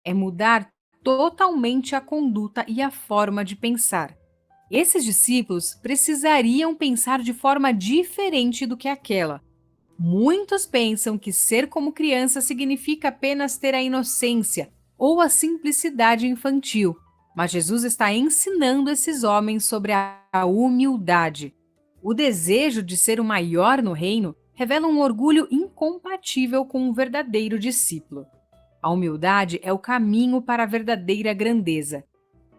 É mudar totalmente a conduta e a forma de pensar. Esses discípulos precisariam pensar de forma diferente do que aquela. Muitos pensam que ser como criança significa apenas ter a inocência ou a simplicidade infantil, mas Jesus está ensinando esses homens sobre a humildade. O desejo de ser o maior no reino revela um orgulho incompatível com um verdadeiro discípulo. A humildade é o caminho para a verdadeira grandeza.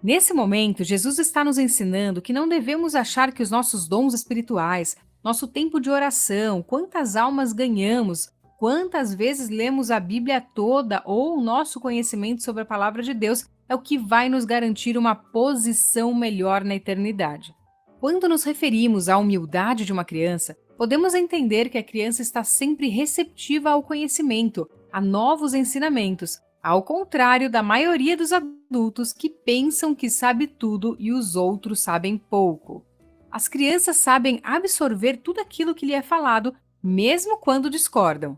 Nesse momento, Jesus está nos ensinando que não devemos achar que os nossos dons espirituais, nosso tempo de oração, quantas almas ganhamos, quantas vezes lemos a Bíblia toda ou o nosso conhecimento sobre a palavra de Deus é o que vai nos garantir uma posição melhor na eternidade. Quando nos referimos à humildade de uma criança, podemos entender que a criança está sempre receptiva ao conhecimento, a novos ensinamentos, ao contrário da maioria dos adultos que pensam que sabe tudo e os outros sabem pouco. As crianças sabem absorver tudo aquilo que lhe é falado, mesmo quando discordam.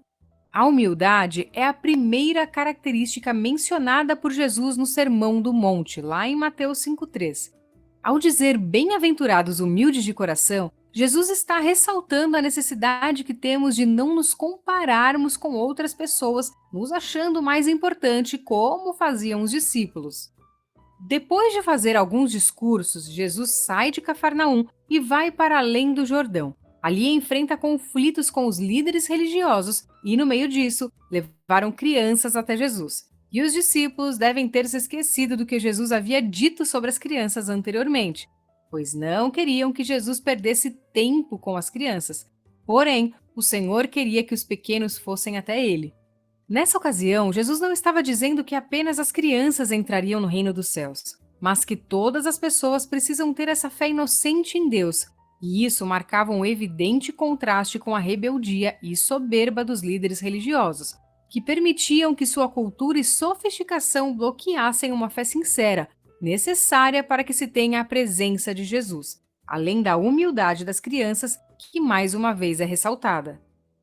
A humildade é a primeira característica mencionada por Jesus no Sermão do Monte, lá em Mateus 5,3. Ao dizer bem-aventurados humildes de coração, Jesus está ressaltando a necessidade que temos de não nos compararmos com outras pessoas, nos achando mais importante, como faziam os discípulos. Depois de fazer alguns discursos, Jesus sai de Cafarnaum e vai para além do Jordão. Ali enfrenta conflitos com os líderes religiosos e, no meio disso, levaram crianças até Jesus. E os discípulos devem ter se esquecido do que Jesus havia dito sobre as crianças anteriormente, pois não queriam que Jesus perdesse tempo com as crianças. Porém, o Senhor queria que os pequenos fossem até ele. Nessa ocasião, Jesus não estava dizendo que apenas as crianças entrariam no reino dos céus, mas que todas as pessoas precisam ter essa fé inocente em Deus, e isso marcava um evidente contraste com a rebeldia e soberba dos líderes religiosos, que permitiam que sua cultura e sofisticação bloqueassem uma fé sincera, necessária para que se tenha a presença de Jesus, além da humildade das crianças, que mais uma vez é ressaltada.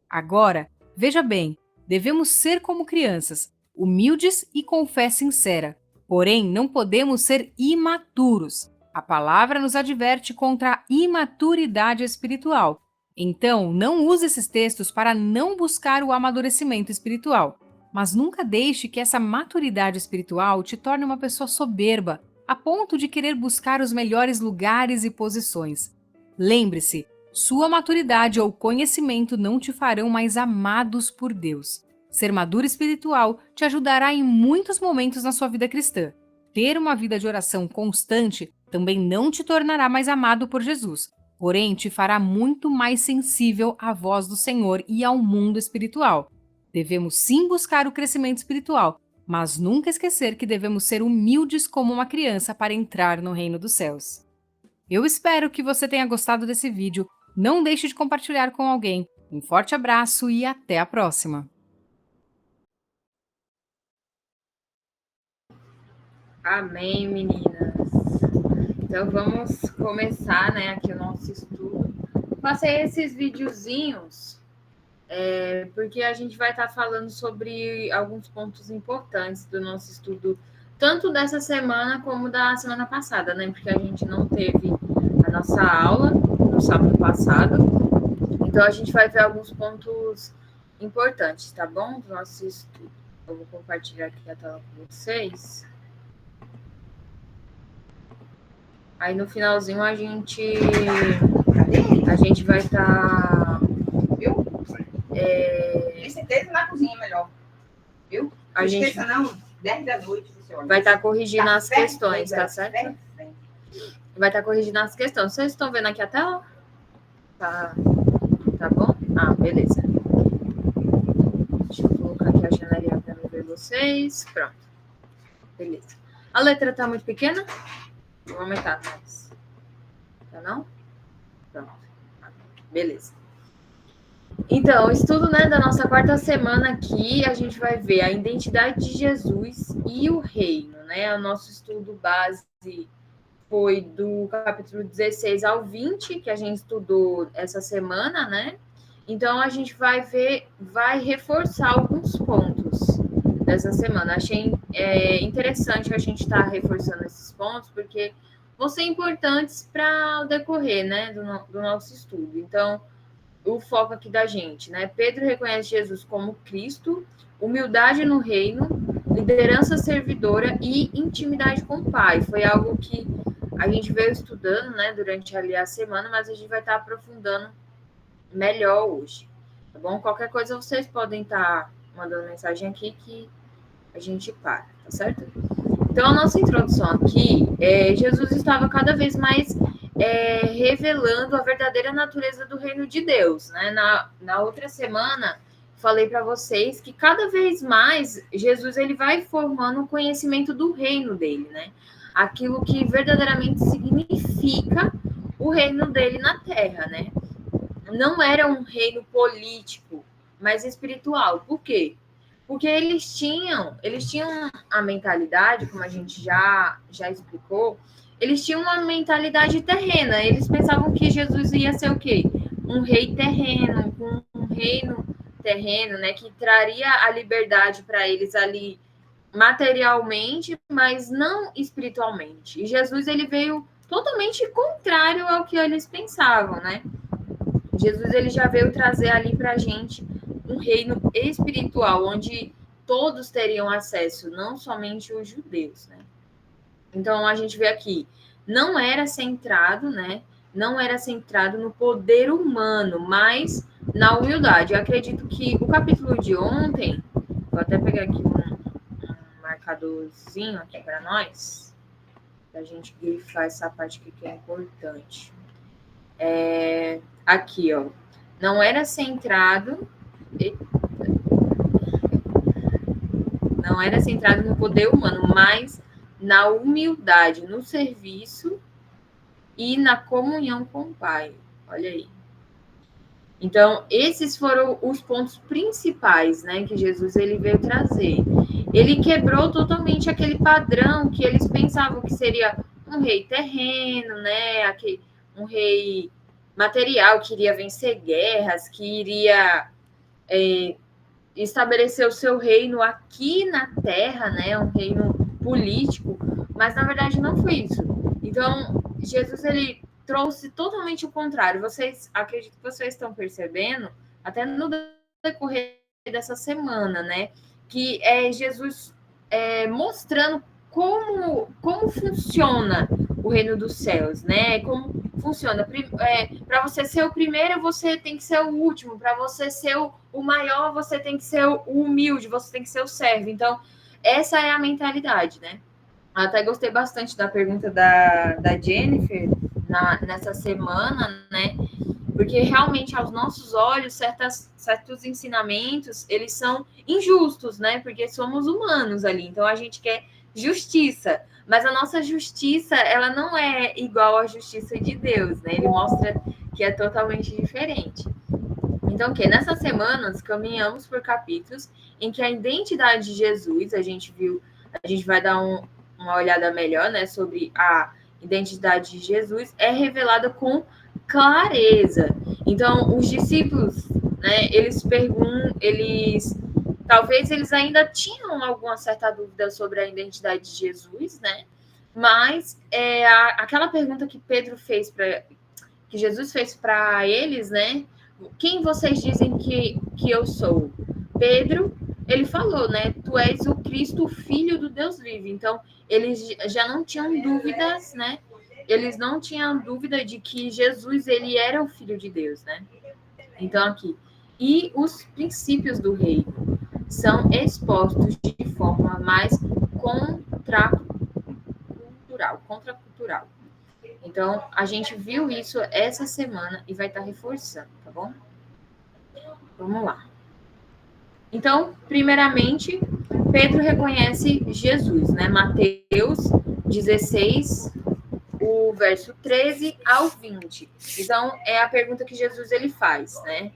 Agora, veja bem, devemos ser como crianças, humildes e com fé sincera. Porém, não podemos ser imaturos. A palavra nos adverte contra a imaturidade espiritual. Então, não use esses textos para não buscar o amadurecimento espiritual. Mas nunca deixe que essa maturidade espiritual te torne uma pessoa soberba, a ponto de querer buscar os melhores lugares e posições. Lembre-se, sua maturidade ou conhecimento não te farão mais amados por Deus. Ser maduro espiritual te ajudará em muitos momentos na sua vida cristã. Ter uma vida de oração constante também não te tornará mais amado por Jesus, porém te fará muito mais sensível à voz do Senhor e ao mundo espiritual. Devemos sim buscar o crescimento espiritual, mas nunca esquecer que devemos ser humildes como uma criança para entrar no reino dos céus. Eu espero que você tenha gostado desse vídeo. Não deixe de compartilhar com alguém. Um forte abraço e até a próxima! Amém, meninas. Então vamos começar, né, aqui o nosso estudo. Passei esses videozinhos porque a gente vai estar falando sobre alguns pontos importantes do nosso estudo, tanto dessa semana como da semana passada, né? Porque a gente não teve a nossa aula no sábado passado. Então a gente vai ver alguns pontos importantes, tá bom? Do nosso estudo. Eu vou compartilhar aqui a tela com vocês. Aí no finalzinho a gente vai estar. Viu? Certeza na cozinha melhor. Viu? A gente não, 10 da noite você olha. Vai estar corrigindo as questões, tá certo? Vai estar corrigindo as questões. Vocês estão vendo aqui a tela? Tá bom? Ah, beleza. Deixa eu colocar aqui a janelinha para ver vocês. Pronto. Beleza. A letra tá muito pequena? Vou aumentar mais. Tá não? Pronto. Beleza. Então, o estudo, né, da nossa quarta semana aqui, a gente vai ver a identidade de Jesus e o reino, né? O nosso estudo base foi do capítulo 16 ao 20, que a gente estudou essa semana, né? Então, a gente vai reforçar alguns pontos, dessa semana. Achei interessante a gente estar reforçando esses pontos, porque vão ser importantes para o decorrer, né, do nosso estudo. Então, o foco aqui da gente, né? Pedro reconhece Jesus como Cristo, humildade no reino, liderança servidora e intimidade com o Pai. Foi algo que a gente veio estudando, né, durante ali a semana, mas a gente vai estar aprofundando melhor hoje, tá bom? Qualquer coisa vocês podem estar mandando mensagem aqui que a gente para, tá certo? Então, a nossa introdução aqui, Jesus estava cada vez mais revelando a verdadeira natureza do reino de Deus, né? Na outra semana, falei para vocês que cada vez mais Jesus ele vai formando o conhecimento do reino dele, né? Aquilo que verdadeiramente significa o reino dele na Terra, né? Não era um reino político, mas espiritual. Por quê? Porque eles tinham a mentalidade, como a gente já explicou, eles tinham uma mentalidade terrena. Eles pensavam que Jesus ia ser o quê? Um rei terreno, um reino terreno, né, que traria a liberdade para eles ali materialmente, mas não espiritualmente. E Jesus ele veio totalmente contrário ao que eles pensavam, né? Jesus ele já veio trazer ali para a gente um reino espiritual, onde todos teriam acesso, não somente os judeus, né? Então a gente vê aqui, não era centrado, né? Não era centrado no poder humano, mas na humildade. Eu acredito que o capítulo de ontem, vou até pegar aqui um marcadorzinho aqui para nós, para a gente grifar essa parte aqui que é importante. Aqui, ó. Não era centrado. Não era centrado no poder humano, mas na humildade, no serviço e na comunhão com o Pai. Olha aí. Então, esses foram os pontos principais, né, que Jesus ele veio trazer. Ele quebrou totalmente aquele padrão que eles pensavam que seria um rei terreno, né, um rei material que iria vencer guerras, que iria estabelecer o seu reino aqui na Terra, né, um reino político, mas na verdade não foi isso. Então, Jesus ele trouxe totalmente o contrário. Vocês, acredito que vocês estão percebendo, até no decorrer dessa semana, né, que é Jesus mostrando como funciona o reino dos céus, né? Como funciona. Para você ser o primeiro, você tem que ser o último. Para você ser o maior, você tem que ser o humilde, você tem que ser o servo. Então, essa é a mentalidade, né? Até gostei bastante da pergunta da Jennifer nessa semana, né? Porque realmente, aos nossos olhos, certos ensinamentos, eles são injustos, né? Porque somos humanos ali. Então, a gente quer justiça. Mas a nossa justiça, ela não é igual à justiça de Deus, né? Ele mostra que é totalmente diferente. Então, nessas semanas, caminhamos por capítulos em que a identidade de Jesus, a gente vai dar uma olhada melhor, né, sobre a identidade de Jesus, é revelada com clareza. Então, os discípulos, né, talvez eles ainda tinham alguma certa dúvida sobre a identidade de Jesus, né? Mas aquela pergunta que que Jesus fez para eles, né? Quem vocês dizem que eu sou? Pedro, ele falou, né? Tu és o Cristo, o Filho do Deus vivo. Então, eles já não tinham dúvidas, né? Eles não tinham dúvida de que Jesus, ele era o Filho de Deus, né? Então, aqui. E os princípios do reino são expostos de forma mais contracultural. Então, a gente viu isso essa semana e vai estar reforçando, tá bom? Vamos lá. Então, primeiramente, Pedro reconhece Jesus, né? Mateus 16, o verso 13 ao 20. Então, é a pergunta que Jesus ele faz, né?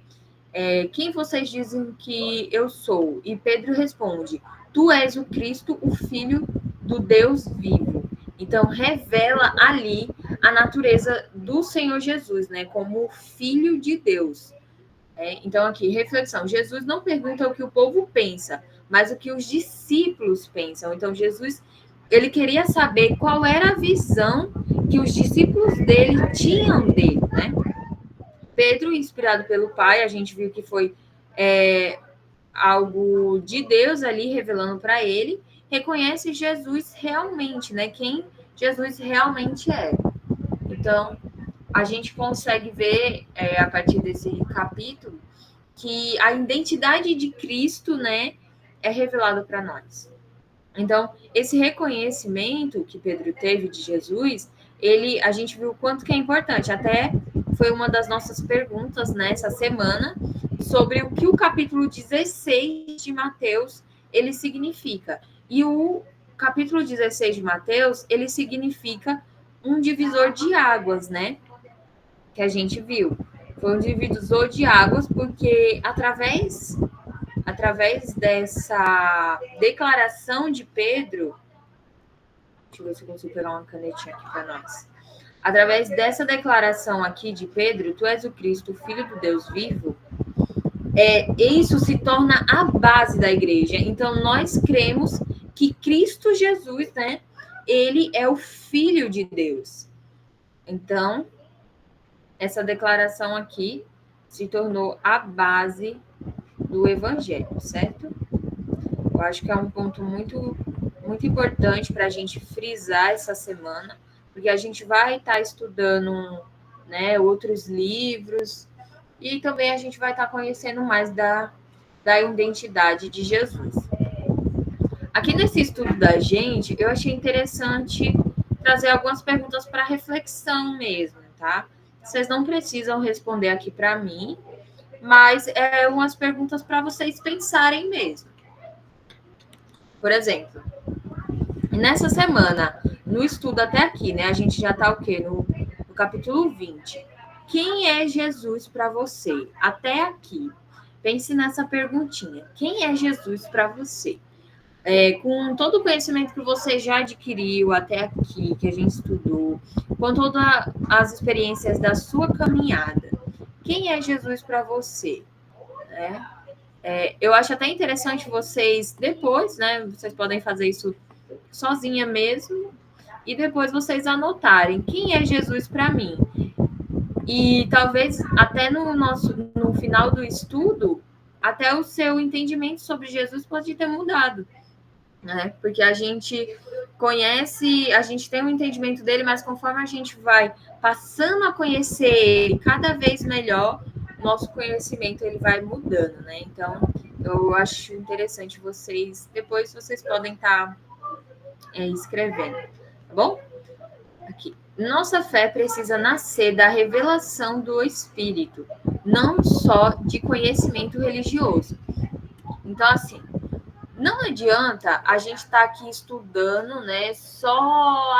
Quem vocês dizem que eu sou? E Pedro responde, tu és o Cristo, o Filho do Deus vivo. Então, revela ali a natureza do Senhor Jesus, né? Como Filho de Deus. Então, aqui, reflexão. Jesus não pergunta o que o povo pensa, mas o que os discípulos pensam. Então, Jesus, ele queria saber qual era a visão que os discípulos dele tinham dele, né? Pedro, inspirado pelo Pai, a gente viu que foi algo de Deus ali revelando para ele, reconhece Jesus realmente, né? Quem Jesus realmente é. Então, a gente consegue ver, a partir desse capítulo, que a identidade de Cristo, né, é revelada para nós. Então, esse reconhecimento que Pedro teve de Jesus, a gente viu o quanto que é importante. Até foi uma das nossas perguntas nessa semana sobre o que o capítulo 16 de Mateus ele significa. E o capítulo 16 de Mateus, ele significa um divisor de águas, né? Que a gente viu. Foi um divisor de águas porque através dessa declaração de Pedro, deixa eu ver se eu consigo pegar uma canetinha aqui para nós. Através dessa declaração aqui de Pedro, tu és o Cristo, o Filho do Deus vivo, isso se torna a base da igreja. Então, nós cremos que Cristo Jesus, né, ele é o Filho de Deus. Então, essa declaração aqui se tornou a base do Evangelho, certo? Eu acho que é um ponto muito, muito importante para a gente frisar essa semana, porque a gente vai estar estudando, né, outros livros e também a gente vai estar conhecendo mais da identidade de Jesus. Aqui nesse estudo da gente, eu achei interessante trazer algumas perguntas para reflexão mesmo, tá? Vocês não precisam responder aqui para mim, mas umas perguntas para vocês pensarem mesmo. Por exemplo, nessa semana, no estudo até aqui, né? A gente já está o quê? No capítulo 20. Quem é Jesus para você? Até aqui. Pense nessa perguntinha. Quem é Jesus para você? Com todo o conhecimento que você já adquiriu até aqui, que a gente estudou, com todas as experiências da sua caminhada, quem é Jesus para você? Eu acho até interessante vocês, depois, né? Vocês podem fazer isso sozinha mesmo, e depois vocês anotarem quem é Jesus para mim. E talvez até no final do estudo, até o seu entendimento sobre Jesus pode ter mudado, né? Porque a gente conhece, a gente tem um entendimento dele, mas conforme a gente vai passando a conhecer ele cada vez melhor, nosso conhecimento ele vai mudando, né? Então, eu acho interessante depois vocês podem estar escrevendo, tá bom? Aqui. Nossa fé precisa nascer da revelação do Espírito, não só de conhecimento religioso. Então, assim, não adianta a gente estar aqui estudando, né, só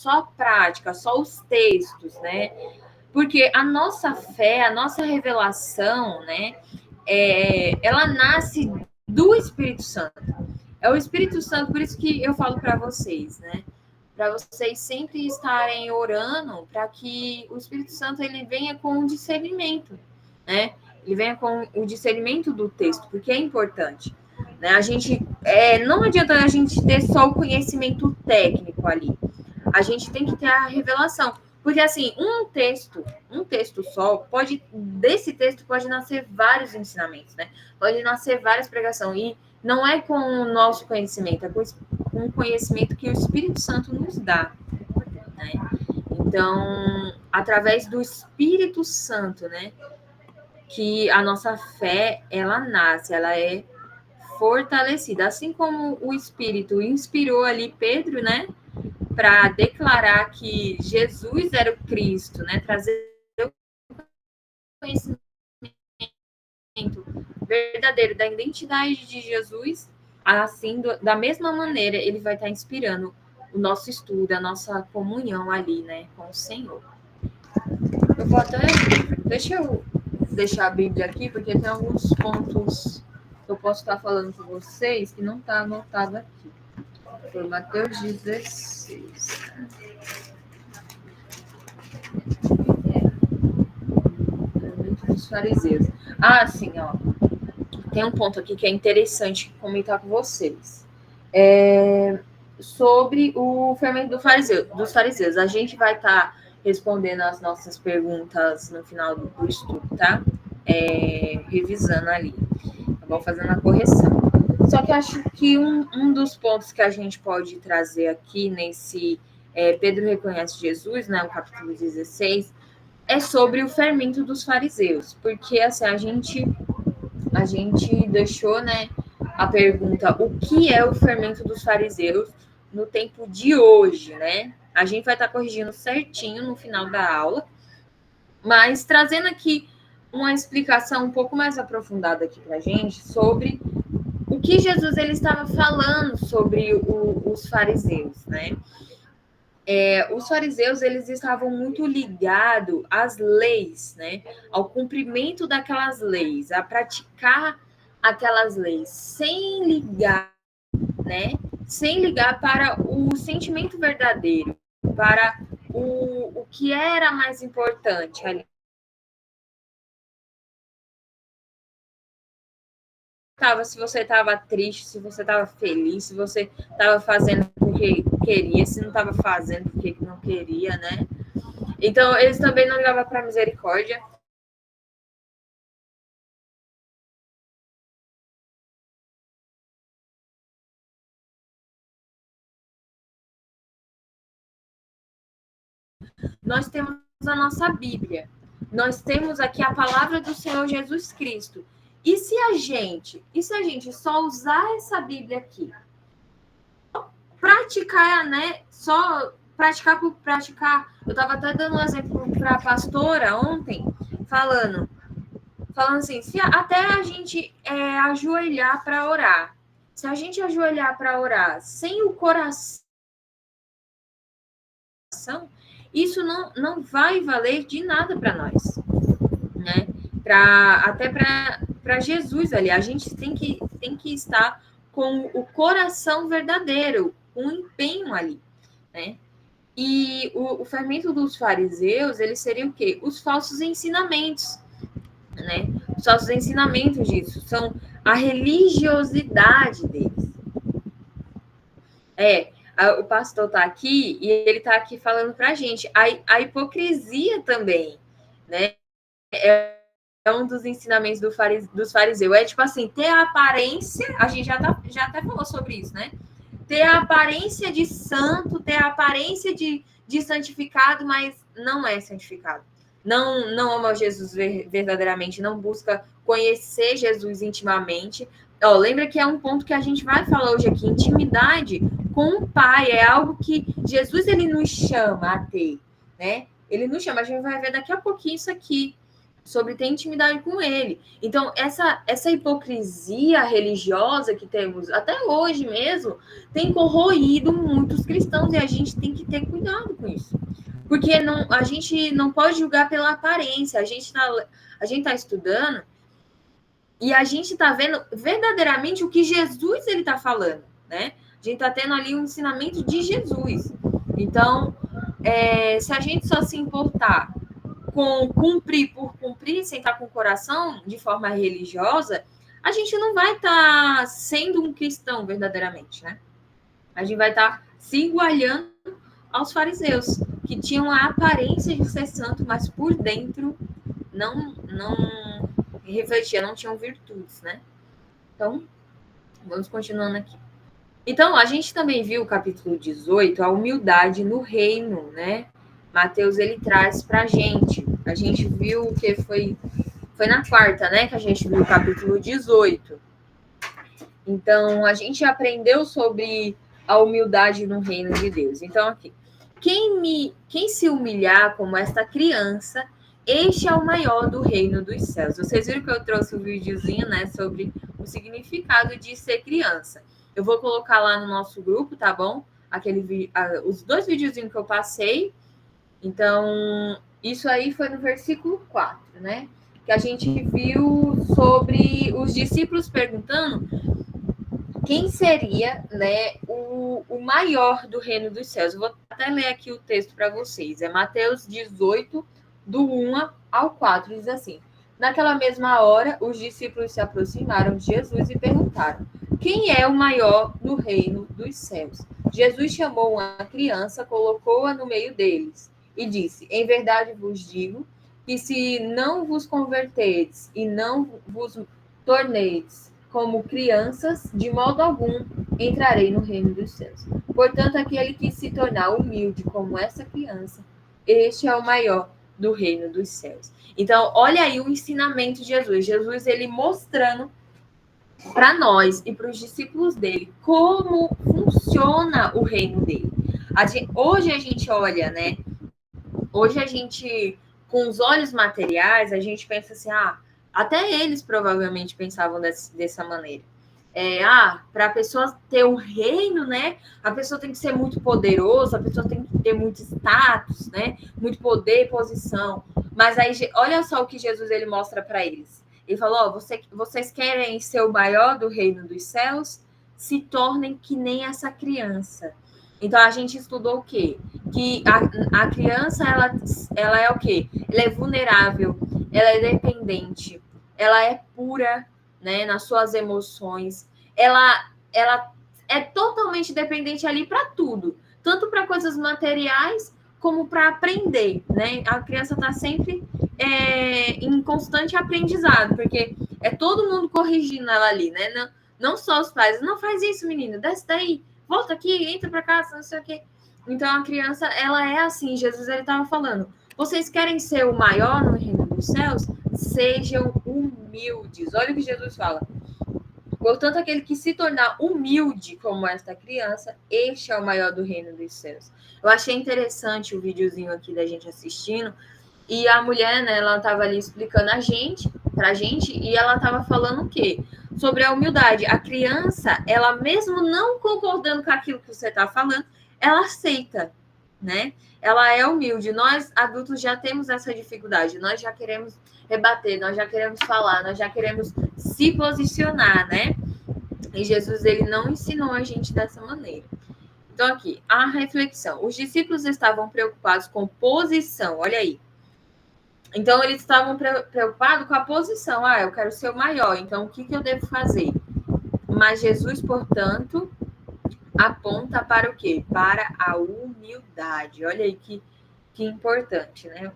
a prática, só os textos, né? Porque a nossa fé, a nossa revelação, né, ela nasce do Espírito Santo. É o Espírito Santo, por isso que eu falo para vocês, né? Para vocês sempre estarem orando para que o Espírito Santo ele venha com o discernimento, né? Ele venha com o discernimento do texto, porque é importante, né? A gente não adianta a gente ter só o conhecimento técnico ali. A gente tem que ter a revelação, porque assim, um texto só desse texto pode nascer vários ensinamentos, né? Pode nascer várias pregações e não é com o nosso conhecimento, é com um conhecimento que o Espírito Santo nos dá, né? Então, através do Espírito Santo, né, que a nossa fé, ela nasce, ela é fortalecida. Assim como o Espírito inspirou ali Pedro, né, para declarar que Jesus era o Cristo, né, trazer o conhecimento verdadeiro da identidade de Jesus, assim, da mesma maneira, ele vai estar inspirando o nosso estudo, a nossa comunhão ali, né, com o Senhor. Eu vou até... Deixa eu deixar a Bíblia aqui, porque tem alguns pontos que eu posso estar falando com vocês que não está anotado aqui. Foi Mateus 16. Dos fariseus. Ah, sim, ó. tem um ponto aqui que é interessante comentar com vocês. Sobre o fermento dos fariseus. A gente vai estar respondendo as nossas perguntas no final do estudo, tá? Revisando ali, tá bom? Fazendo a correção. Só que acho que um dos pontos que a gente pode trazer aqui nesse Pedro reconhece Jesus, né, o capítulo 16, é sobre o fermento dos fariseus. Porque, assim, a gente deixou, né, a pergunta, o que é o fermento dos fariseus no tempo de hoje, né? A gente vai estar corrigindo certinho no final da aula, mas trazendo aqui uma explicação um pouco mais aprofundada aqui para a gente sobre o que Jesus ele estava falando sobre os fariseus, né? Os fariseus eles estavam muito ligados às leis, né? Ao cumprimento daquelas leis, a praticar aquelas leis, sem ligar, né? Sem ligar para o sentimento verdadeiro, para o que era mais importante ali. Se você estava triste, se você estava feliz, se você estava fazendo porque queria, se não estava fazendo porque não queria, né? Então, eles também não ligavam para a misericórdia. Nós temos a nossa Bíblia. Nós temos aqui a palavra do Senhor Jesus Cristo. E se a gente só usar essa Bíblia aqui, praticar, né? Só praticar por praticar. Eu estava até dando um exemplo para a pastora ontem, falando assim, se até a gente ajoelhar para orar, se a gente ajoelhar para orar sem o coração, isso não vai valer de nada para nós, né? Até para Jesus ali, a gente tem que estar com o coração verdadeiro, com o empenho ali, né? E o fermento dos fariseus, ele seria o quê? Os falsos ensinamentos, né? Os falsos ensinamentos disso são a religiosidade deles. O pastor está aqui e ele está aqui falando para a gente a hipocrisia também, né? É um dos ensinamentos dos fariseus. É tipo assim, ter a aparência, a gente já até falou sobre isso, né? Ter a aparência de santo, ter a aparência de santificado, mas não é santificado. Não ama Jesus verdadeiramente, não busca conhecer Jesus intimamente. Lembra que é um ponto que a gente vai falar hoje aqui, intimidade com o Pai, é algo que Jesus ele nos chama a ter, né? Ele nos chama, a gente vai ver daqui a pouquinho isso aqui, sobre ter intimidade com ele. Então, essa hipocrisia religiosa que temos até hoje mesmo tem corroído muitos cristãos e a gente tem que ter cuidado com isso. Porque a gente não pode julgar pela aparência. A gente tá estudando e a gente está vendo verdadeiramente o que Jesus ele está falando, né? A gente está tendo ali um ensinamento de Jesus. Então, se a gente só se importar com cumprir por cumprir, sem estar com o coração de forma religiosa, a gente não vai estar sendo um cristão verdadeiramente, né? A gente vai estar se igualando aos fariseus, que tinham a aparência de ser santo, mas por dentro não refletia, não tinham virtudes, né? Então, vamos continuando aqui. Então, a gente também viu o capítulo 18, a humildade no reino, né? Mateus, ele traz para a gente viu que foi na quarta, né? Que a gente viu o capítulo 18. Então, a gente aprendeu sobre a humildade no reino de Deus. Então, aqui, quem se humilhar como esta criança, este é o maior do reino dos céus. Vocês viram que eu trouxe um videozinho, né, sobre o significado de ser criança. Eu vou colocar lá no nosso grupo, tá bom? Os 2 videozinhos que eu passei. Então, isso aí foi no versículo 4, né? Que a gente viu sobre os discípulos perguntando quem seria, né, o maior do reino dos céus. Eu vou até ler aqui o texto para vocês. É Mateus 18, do 1 ao 4, diz assim: Naquela mesma hora, os discípulos se aproximaram de Jesus e perguntaram: quem é o maior no reino dos céus? Jesus chamou uma criança, colocou-a no meio deles e disse: em verdade vos digo que se não vos converterdes e não vos torneis como crianças, de modo algum entrarei no reino dos céus. Portanto, aquele que se tornar humilde como essa criança, este é o maior do reino dos céus. Então, olha aí o ensinamento de Jesus. Jesus, ele mostrando para nós e para os discípulos dele como funciona o reino dele. Hoje a gente olha, né? Hoje a gente, com os olhos materiais, a gente pensa assim, até eles provavelmente pensavam dessa maneira. Para a pessoa ter um reino, né? A pessoa tem que ser muito poderosa, a pessoa tem que ter muito status, né? Muito poder, posição. Mas aí, olha só o que Jesus ele mostra para eles. Ele falou: vocês querem ser o maior do reino dos céus? Se tornem que nem essa criança. Então a gente estudou o quê? Que a criança ela é o quê? Ela é vulnerável, ela é dependente, ela é pura, né, nas suas emoções. Ela é totalmente dependente ali para tudo, tanto para coisas materiais como para aprender, né? A criança está sempre em constante aprendizado, porque é todo mundo corrigindo ela ali, né? Não só os pais, não faz isso, menina, desce daí, volta aqui, entra para casa, não sei o quê. Então a criança, ela é assim. Jesus ele estava falando: vocês querem ser o maior no reino dos céus? Sejam humildes. Olha o que Jesus fala. Portanto, aquele que se tornar humilde como esta criança, este é o maior do reino dos céus. Eu achei interessante o videozinho aqui da gente assistindo. E a mulher, né, ela estava ali explicando pra gente, e ela estava falando o quê? Sobre a humildade. A criança, ela mesmo não concordando com aquilo que você está falando, ela aceita, né? Ela é humilde. Nós, adultos, já temos essa dificuldade. Nós já queremos rebater, nós já queremos falar, nós já queremos se posicionar, né? E Jesus, ele não ensinou a gente dessa maneira. Então, aqui, a reflexão. Os discípulos estavam preocupados com posição, olha aí. Então, eles estavam preocupados com a posição. Eu quero ser o maior, então o que eu devo fazer? Mas Jesus, portanto, aponta para o quê? Para a humildade. Olha aí que importante, né?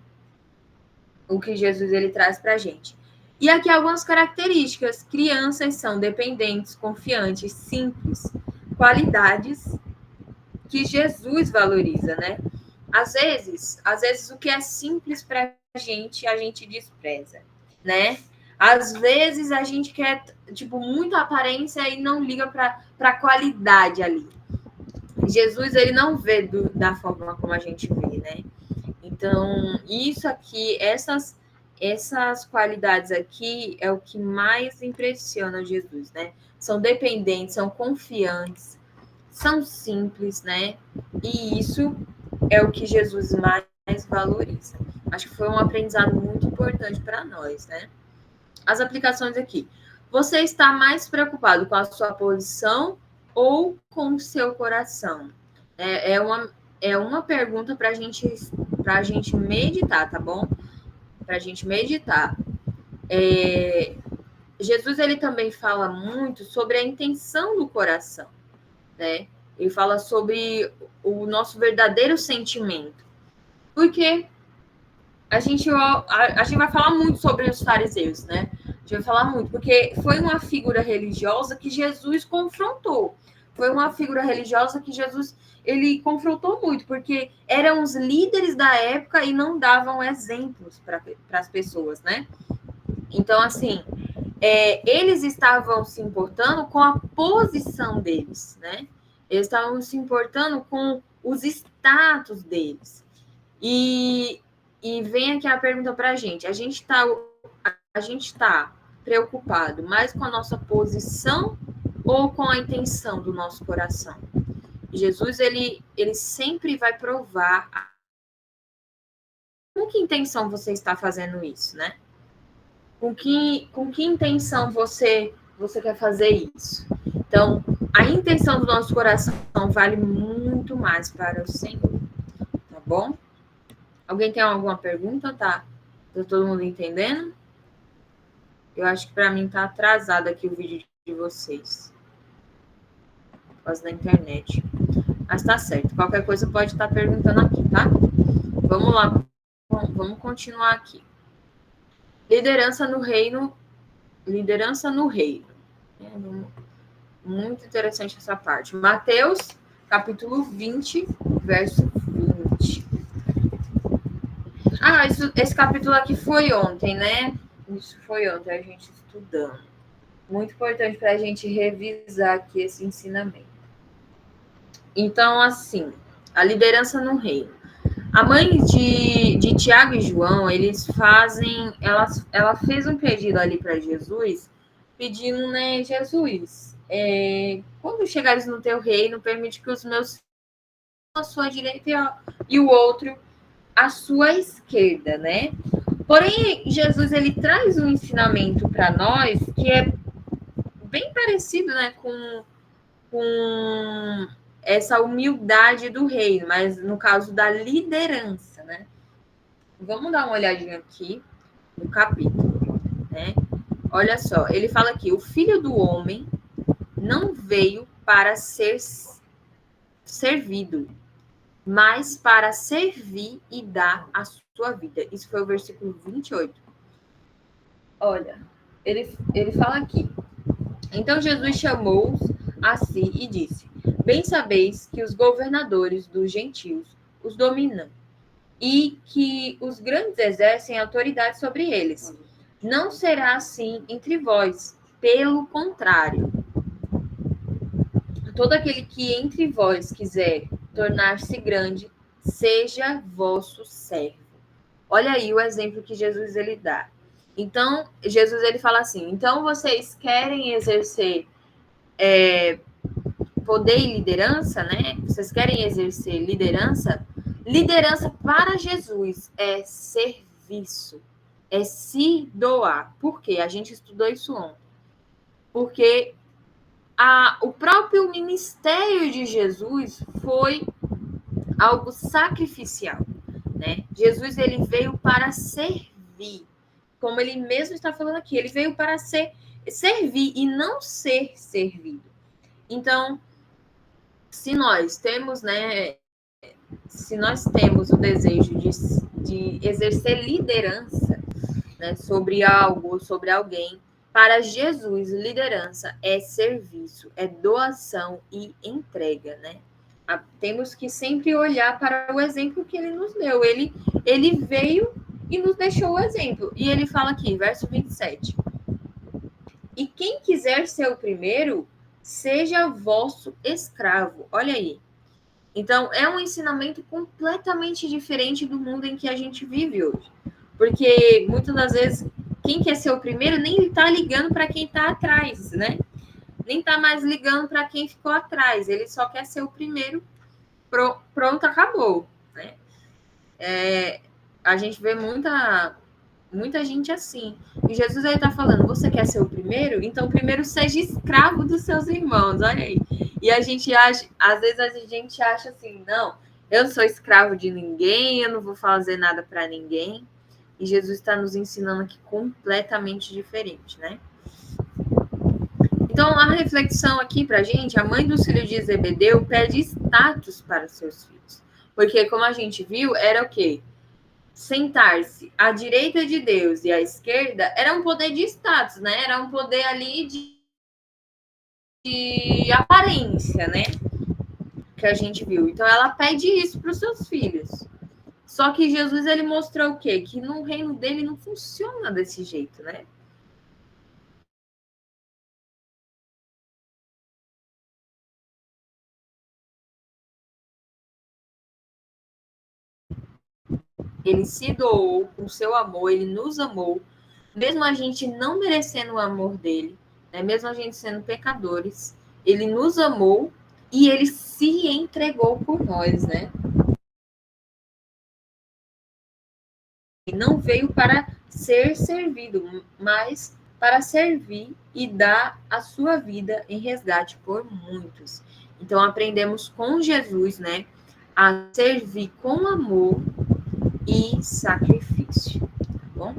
O que Jesus ele traz para a gente. E aqui algumas características. Crianças são dependentes, confiantes, simples, qualidades que Jesus valoriza, né? Às vezes o que é simples para a gente despreza, né? Às vezes a gente quer, muita aparência e não liga para a qualidade ali. Jesus, ele não vê da forma como a gente vê, né? Então, isso aqui, essas qualidades aqui é o que mais impressiona Jesus, né? São dependentes, são confiantes, são simples, né? E isso é o que Jesus mais valoriza. Acho que foi um aprendizado muito importante para nós, né? As aplicações aqui. Você está mais preocupado com a sua posição ou com o seu coração? É uma pergunta para a gente meditar, tá bom? Para a gente meditar. Jesus, ele também fala muito sobre a intenção do coração, né? Ele fala sobre o nosso verdadeiro sentimento. Porque a gente vai falar muito sobre os fariseus, né? A gente vai falar muito, porque foi uma figura religiosa que Jesus confrontou. Foi uma figura religiosa que Jesus ele confrontou muito, porque eram os líderes da época e não davam exemplos para as pessoas, né? Então, assim, eles estavam se importando com a posição deles, né? Eles estavam se importando com os status deles. E vem aqui a pergunta para a gente. A gente está preocupado mais com a nossa posição ou com a intenção do nosso coração? Jesus, ele sempre vai provar com que intenção você está fazendo isso, né? Com que intenção você quer fazer isso? Então, a intenção do nosso coração vale muito mais para o Senhor, tá bom? Alguém tem alguma pergunta? Tá todo mundo entendendo? Eu acho que para mim tá atrasado aqui o vídeo de vocês. Por causa da internet. Mas tá certo. Qualquer coisa pode estar perguntando aqui, tá? Vamos lá. Vamos continuar aqui. Liderança no reino. Liderança no reino. Muito interessante essa parte. Mateus, capítulo 20, verso 20. Ah, esse capítulo aqui foi ontem, né? Isso foi ontem, a gente estudando. Muito importante para a gente revisar aqui esse ensinamento. Então, assim, a liderança no reino. A mãe de Tiago e João, eles fazem... Ela fez um pedido ali para Jesus, pedindo, né, Jesus, quando chegares no teu reino, permite que os meus filhos à sua direita e o outro à sua esquerda, né? Porém, Jesus, ele traz um ensinamento para nós que é bem parecido, né, com essa humildade do reino, mas no caso da liderança, né? Vamos dar uma olhadinha aqui no capítulo, né? Olha só, ele fala aqui, o Filho do Homem não veio para ser servido, mas para servir e dar a sua vida. Isso foi o versículo 28. Olha, ele fala aqui. Então Jesus chamou-os a si e disse: bem sabeis que os governadores dos gentios os dominam e que os grandes exercem autoridade sobre eles. Não será assim entre vós. Pelo contrário, todo aquele que entre vós quiser tornar-se grande, seja vosso servo. Olha aí o exemplo que Jesus ele dá. Então, Jesus ele fala assim, então vocês querem exercer poder e liderança, né? Vocês querem exercer liderança? Liderança para Jesus é serviço, é se doar. Por quê? A gente estudou isso ontem. Porque o próprio ministério de Jesus foi algo sacrificial, né? Jesus ele veio para servir, como ele mesmo está falando aqui, ele veio para servir e não ser servido. Então, se nós temos, né, o desejo de exercer liderança, né, sobre algo, sobre alguém, para Jesus, liderança é serviço, é doação e entrega, né? Temos que sempre olhar para o exemplo que ele nos deu. Ele veio e nos deixou o exemplo. E ele fala aqui, verso 27. E quem quiser ser o primeiro, seja vosso escravo. Olha aí. Então, é um ensinamento completamente diferente do mundo em que a gente vive hoje. Porque, muitas das vezes, quem quer ser o primeiro nem está ligando para quem está atrás, né? Nem está mais ligando para quem ficou atrás. Ele só quer ser o primeiro. Pronto, acabou, né? A gente vê muita gente assim. E Jesus aí está falando, você quer ser o primeiro? Então, primeiro seja escravo dos seus irmãos, olha aí. E a gente acha, às vezes a gente acha assim, não, eu não sou escravo de ninguém, eu não vou fazer nada para ninguém. E Jesus está nos ensinando aqui completamente diferente, né? Então, a reflexão aqui para a gente, a mãe dos filhos de Zebedeu pede status para os seus filhos. Porque, como a gente viu, era o quê? Sentar-se à direita de Deus e à esquerda era um poder de status, né? Era um poder ali de aparência, né? Que a gente viu. Então, ela pede isso para os seus filhos. Só que Jesus, ele mostrou o quê? Que no reino dele não funciona desse jeito, né? Ele se doou com seu amor, ele nos amou, mesmo a gente não merecendo o amor dele, né? Mesmo a gente sendo pecadores, ele nos amou e ele se entregou por nós, né? E não veio para ser servido, mas para servir e dar a sua vida em resgate por muitos. Então aprendemos com Jesus, né, a servir com amor e sacrifício, tá bom?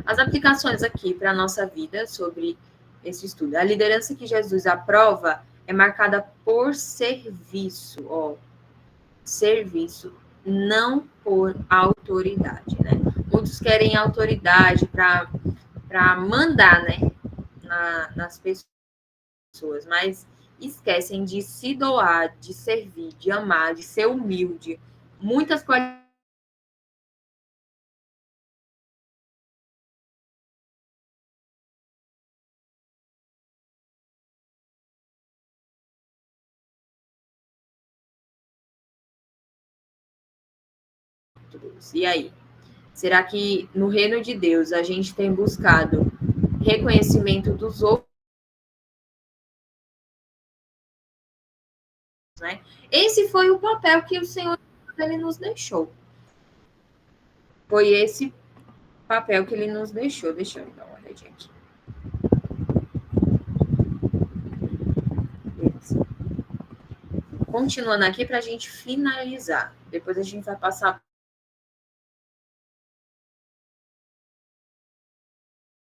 As aplicações aqui para a nossa vida sobre esse estudo. A liderança que Jesus aprova é marcada por serviço, ó. Serviço, não por autoridade, né? Muitos querem autoridade para mandar, né, nas pessoas, mas esquecem de se doar, de servir, de amar, de ser humilde. Muitas qualidades Deus. E aí? Será que no reino de Deus a gente tem buscado reconhecimento dos outros, né? Esse foi o papel que o Senhor ele nos deixou. Foi esse papel que ele nos deixou. Deixa eu dar uma olhadinha aqui. Beleza. Continuando aqui para a gente finalizar. Depois a gente vai passar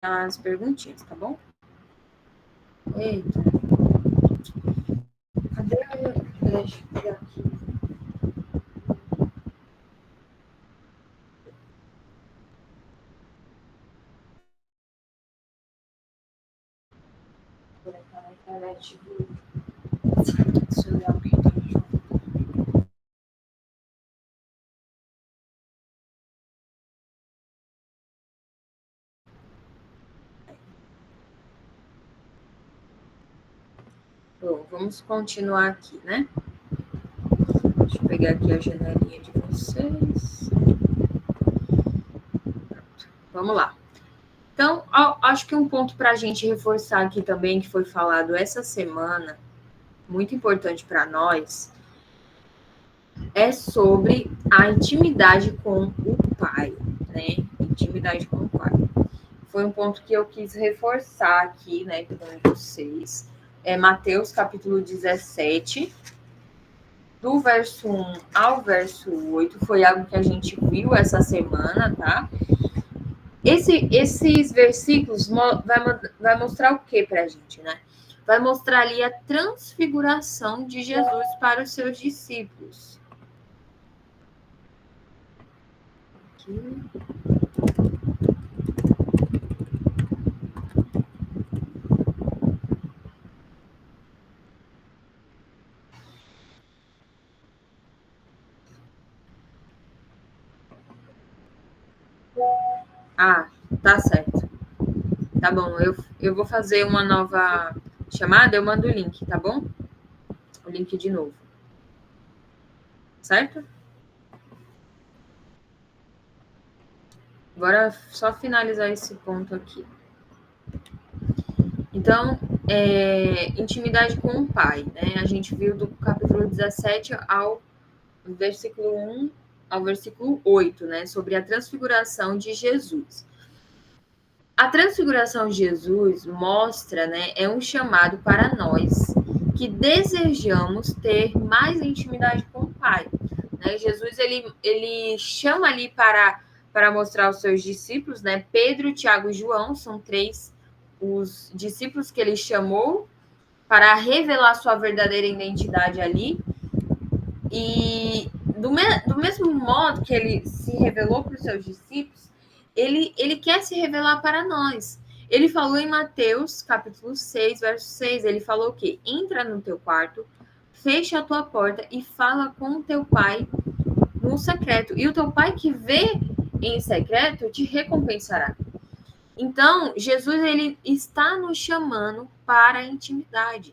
as perguntinhas, tá bom? Eita. Cadê o... Deixa eu pegar aqui. Vou conectar na internet. Deixa eu olhar o que tem. Bom, vamos continuar aqui, né? Deixa eu pegar aqui a janelinha de vocês. Pronto. Vamos lá. Então, acho que um ponto para a gente reforçar aqui também, que foi falado essa semana, muito importante para nós, é sobre a intimidade com o Pai, né? Intimidade com o Pai. Foi um ponto que eu quis reforçar aqui, né, com vocês. É Mateus, capítulo 17, do verso 1 ao verso 8, foi algo que a gente viu essa semana, tá? Esses versículos vai mostrar o que para a gente, né? Vai mostrar ali a transfiguração de Jesus para os seus discípulos. Aqui. Ah, tá certo. Tá bom, eu vou fazer uma nova chamada, eu mando o link, tá bom? O link de novo. Certo? Agora, só finalizar esse ponto aqui. Então, intimidade com o Pai, né? A gente viu do capítulo 17 ao versículo 1 ao versículo 8, né? Sobre a transfiguração de Jesus. A transfiguração de Jesus mostra, né? É um chamado para nós que desejamos ter mais intimidade com o Pai. Né? Jesus, ele chama ali para mostrar aos seus discípulos, né? Pedro, Tiago e João, são três os discípulos que ele chamou para revelar sua verdadeira identidade ali. E do mesmo modo que ele se revelou para os seus discípulos, ele quer se revelar para nós. Ele falou em Mateus, capítulo 6, verso 6, ele falou o quê? Entra no teu quarto, fecha a tua porta e fala com o teu pai no secreto. E o teu pai que vê em secreto te recompensará. Então, Jesus ele está nos chamando para a intimidade.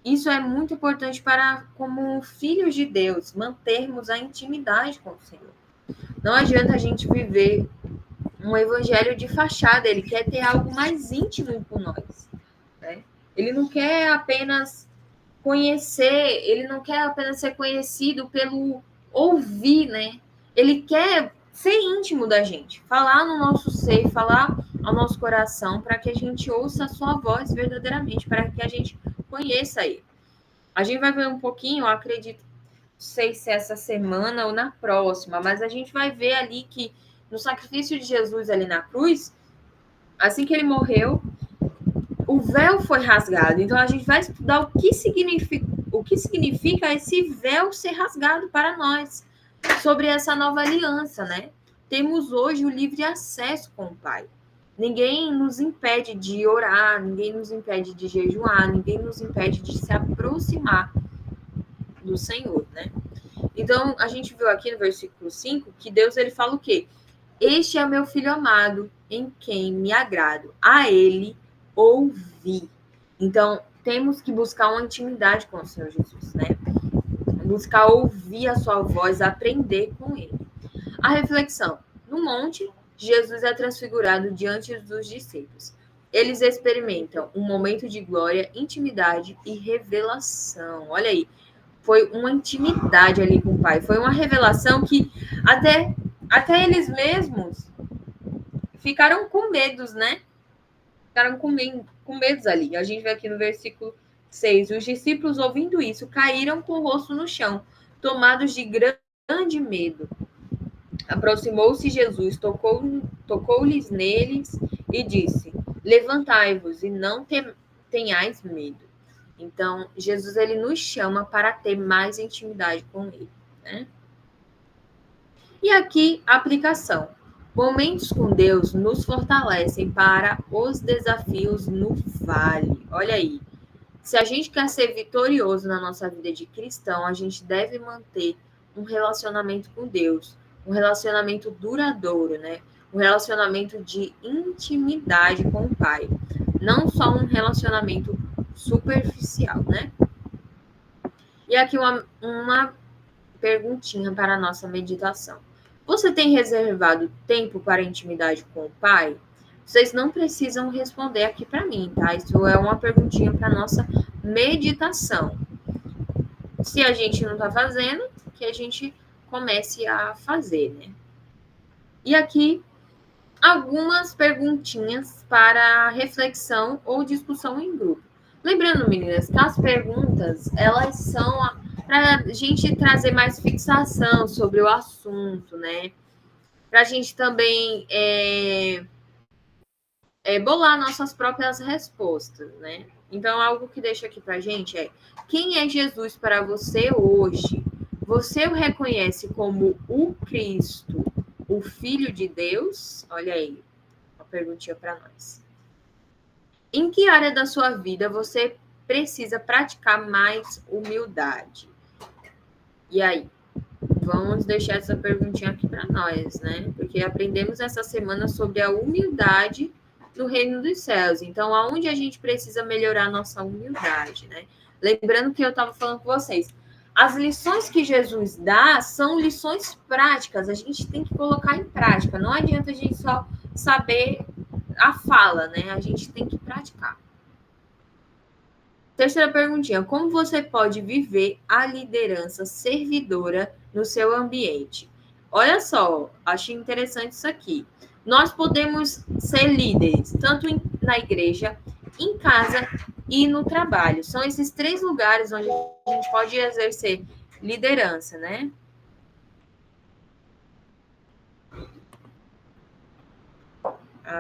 Isso é muito importante para, como filhos de Deus, mantermos a intimidade com o Senhor. Não adianta a gente viver um evangelho de fachada, ele quer ter algo mais íntimo com nós. Né? Ele não quer apenas conhecer, ele não quer apenas ser conhecido pelo ouvir, né? Ele quer ser íntimo da gente, falar no nosso ser, falar ao nosso coração, para que a gente ouça a sua voz verdadeiramente, para que a gente conheça ele. A gente vai ver um pouquinho, eu acredito, não sei se é essa semana ou na próxima, mas a gente vai ver ali que no sacrifício de Jesus ali na cruz, Assim que ele morreu, o véu foi rasgado. Então a gente vai estudar o que significa esse véu ser rasgado para nós, sobre essa nova aliança, né? Temos hoje o livre acesso com o Pai. Ninguém nos impede de orar, ninguém nos impede de jejuar, ninguém nos impede de se aproximar do Senhor, né? Então, a gente viu aqui no versículo 5 que Deus ele fala o quê? Este é meu filho amado, em quem me agrado. A ele ouvi. Então, temos que buscar uma intimidade com o Senhor Jesus, né? Buscar ouvir a sua voz, aprender com ele. A reflexão. No monte, Jesus é transfigurado diante dos discípulos. Eles experimentam um momento de glória, intimidade e revelação. Olha aí, foi uma intimidade ali com o Pai. Foi uma revelação que até eles mesmos ficaram com medos, né? Ficaram com medos ali. A gente vê aqui no versículo 6. Os discípulos, ouvindo isso, caíram com o rosto no chão, tomados de grande medo. Aproximou-se Jesus, tocou-lhes neles e disse: levantai-vos e não tenhais medo. Então, Jesus ele nos chama para ter mais intimidade com ele, né? E aqui, a aplicação. Momentos com Deus nos fortalecem para os desafios no vale. Olha aí. Se a gente quer ser vitorioso na nossa vida de cristão, a gente deve manter um relacionamento com Deus, um relacionamento duradouro, né? Um relacionamento de intimidade com o Pai. Não só um relacionamento superficial, né? E aqui uma perguntinha para a nossa meditação. Você tem reservado tempo para intimidade com o Pai? Vocês não precisam responder aqui para mim, tá? Isso é uma perguntinha para a nossa meditação. Se a gente não está fazendo, que a gente comece a fazer, né? E aqui, algumas perguntinhas para reflexão ou discussão em grupo. Lembrando, meninas, que as perguntas, elas são para a gente trazer mais fixação sobre o assunto, né? Para a gente também bolar nossas próprias respostas, né? Então, algo que deixa aqui para a gente é: quem é Jesus para você hoje? Você o reconhece como o Cristo, o Filho de Deus? Olha aí, uma perguntinha para nós. Em que área da sua vida você precisa praticar mais humildade? E aí? Vamos deixar essa perguntinha aqui para nós, né? Porque aprendemos essa semana sobre a humildade no reino dos céus. Então, aonde a gente precisa melhorar a nossa humildade, né? Lembrando que eu estava falando com vocês, as lições que Jesus dá são lições práticas, a gente tem que colocar em prática. Não adianta a gente só saber a fala, né? A gente tem que praticar. Terceira perguntinha: como você pode viver a liderança servidora no seu ambiente? Olha só, achei interessante isso aqui. Nós podemos ser líderes, tanto na igreja, em casa e no trabalho. São esses 3 lugares onde a gente pode exercer liderança, né?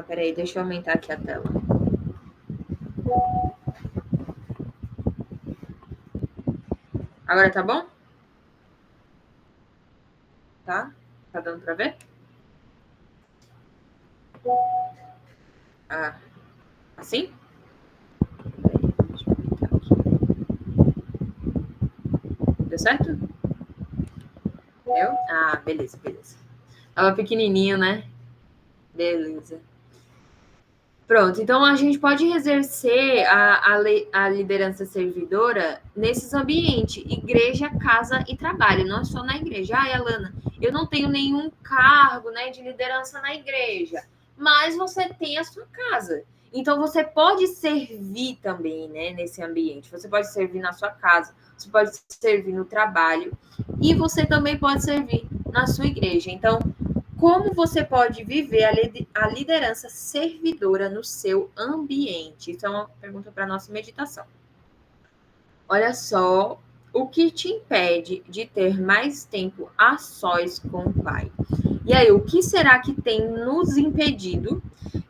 Peraí, deixa eu aumentar aqui a tela. Agora tá bom? Tá? Tá dando pra ver? Assim? Deixa eu aumentar aqui. Deu certo? Deu? Beleza. Tava pequenininho, né? Beleza. Pronto, então a gente pode exercer a liderança servidora nesses ambientes, igreja, casa e trabalho, não só na igreja. Alana, eu não tenho nenhum cargo, né, de liderança na igreja, mas você tem a sua casa. Então você pode servir também, né, nesse ambiente. Você pode servir na sua casa, você pode servir no trabalho e você também pode servir na sua igreja. Então, como você pode viver a liderança servidora no seu ambiente? Isso é uma pergunta para a nossa meditação. Olha só, o que te impede de ter mais tempo a sós com o Pai? E aí, o que será que tem nos impedido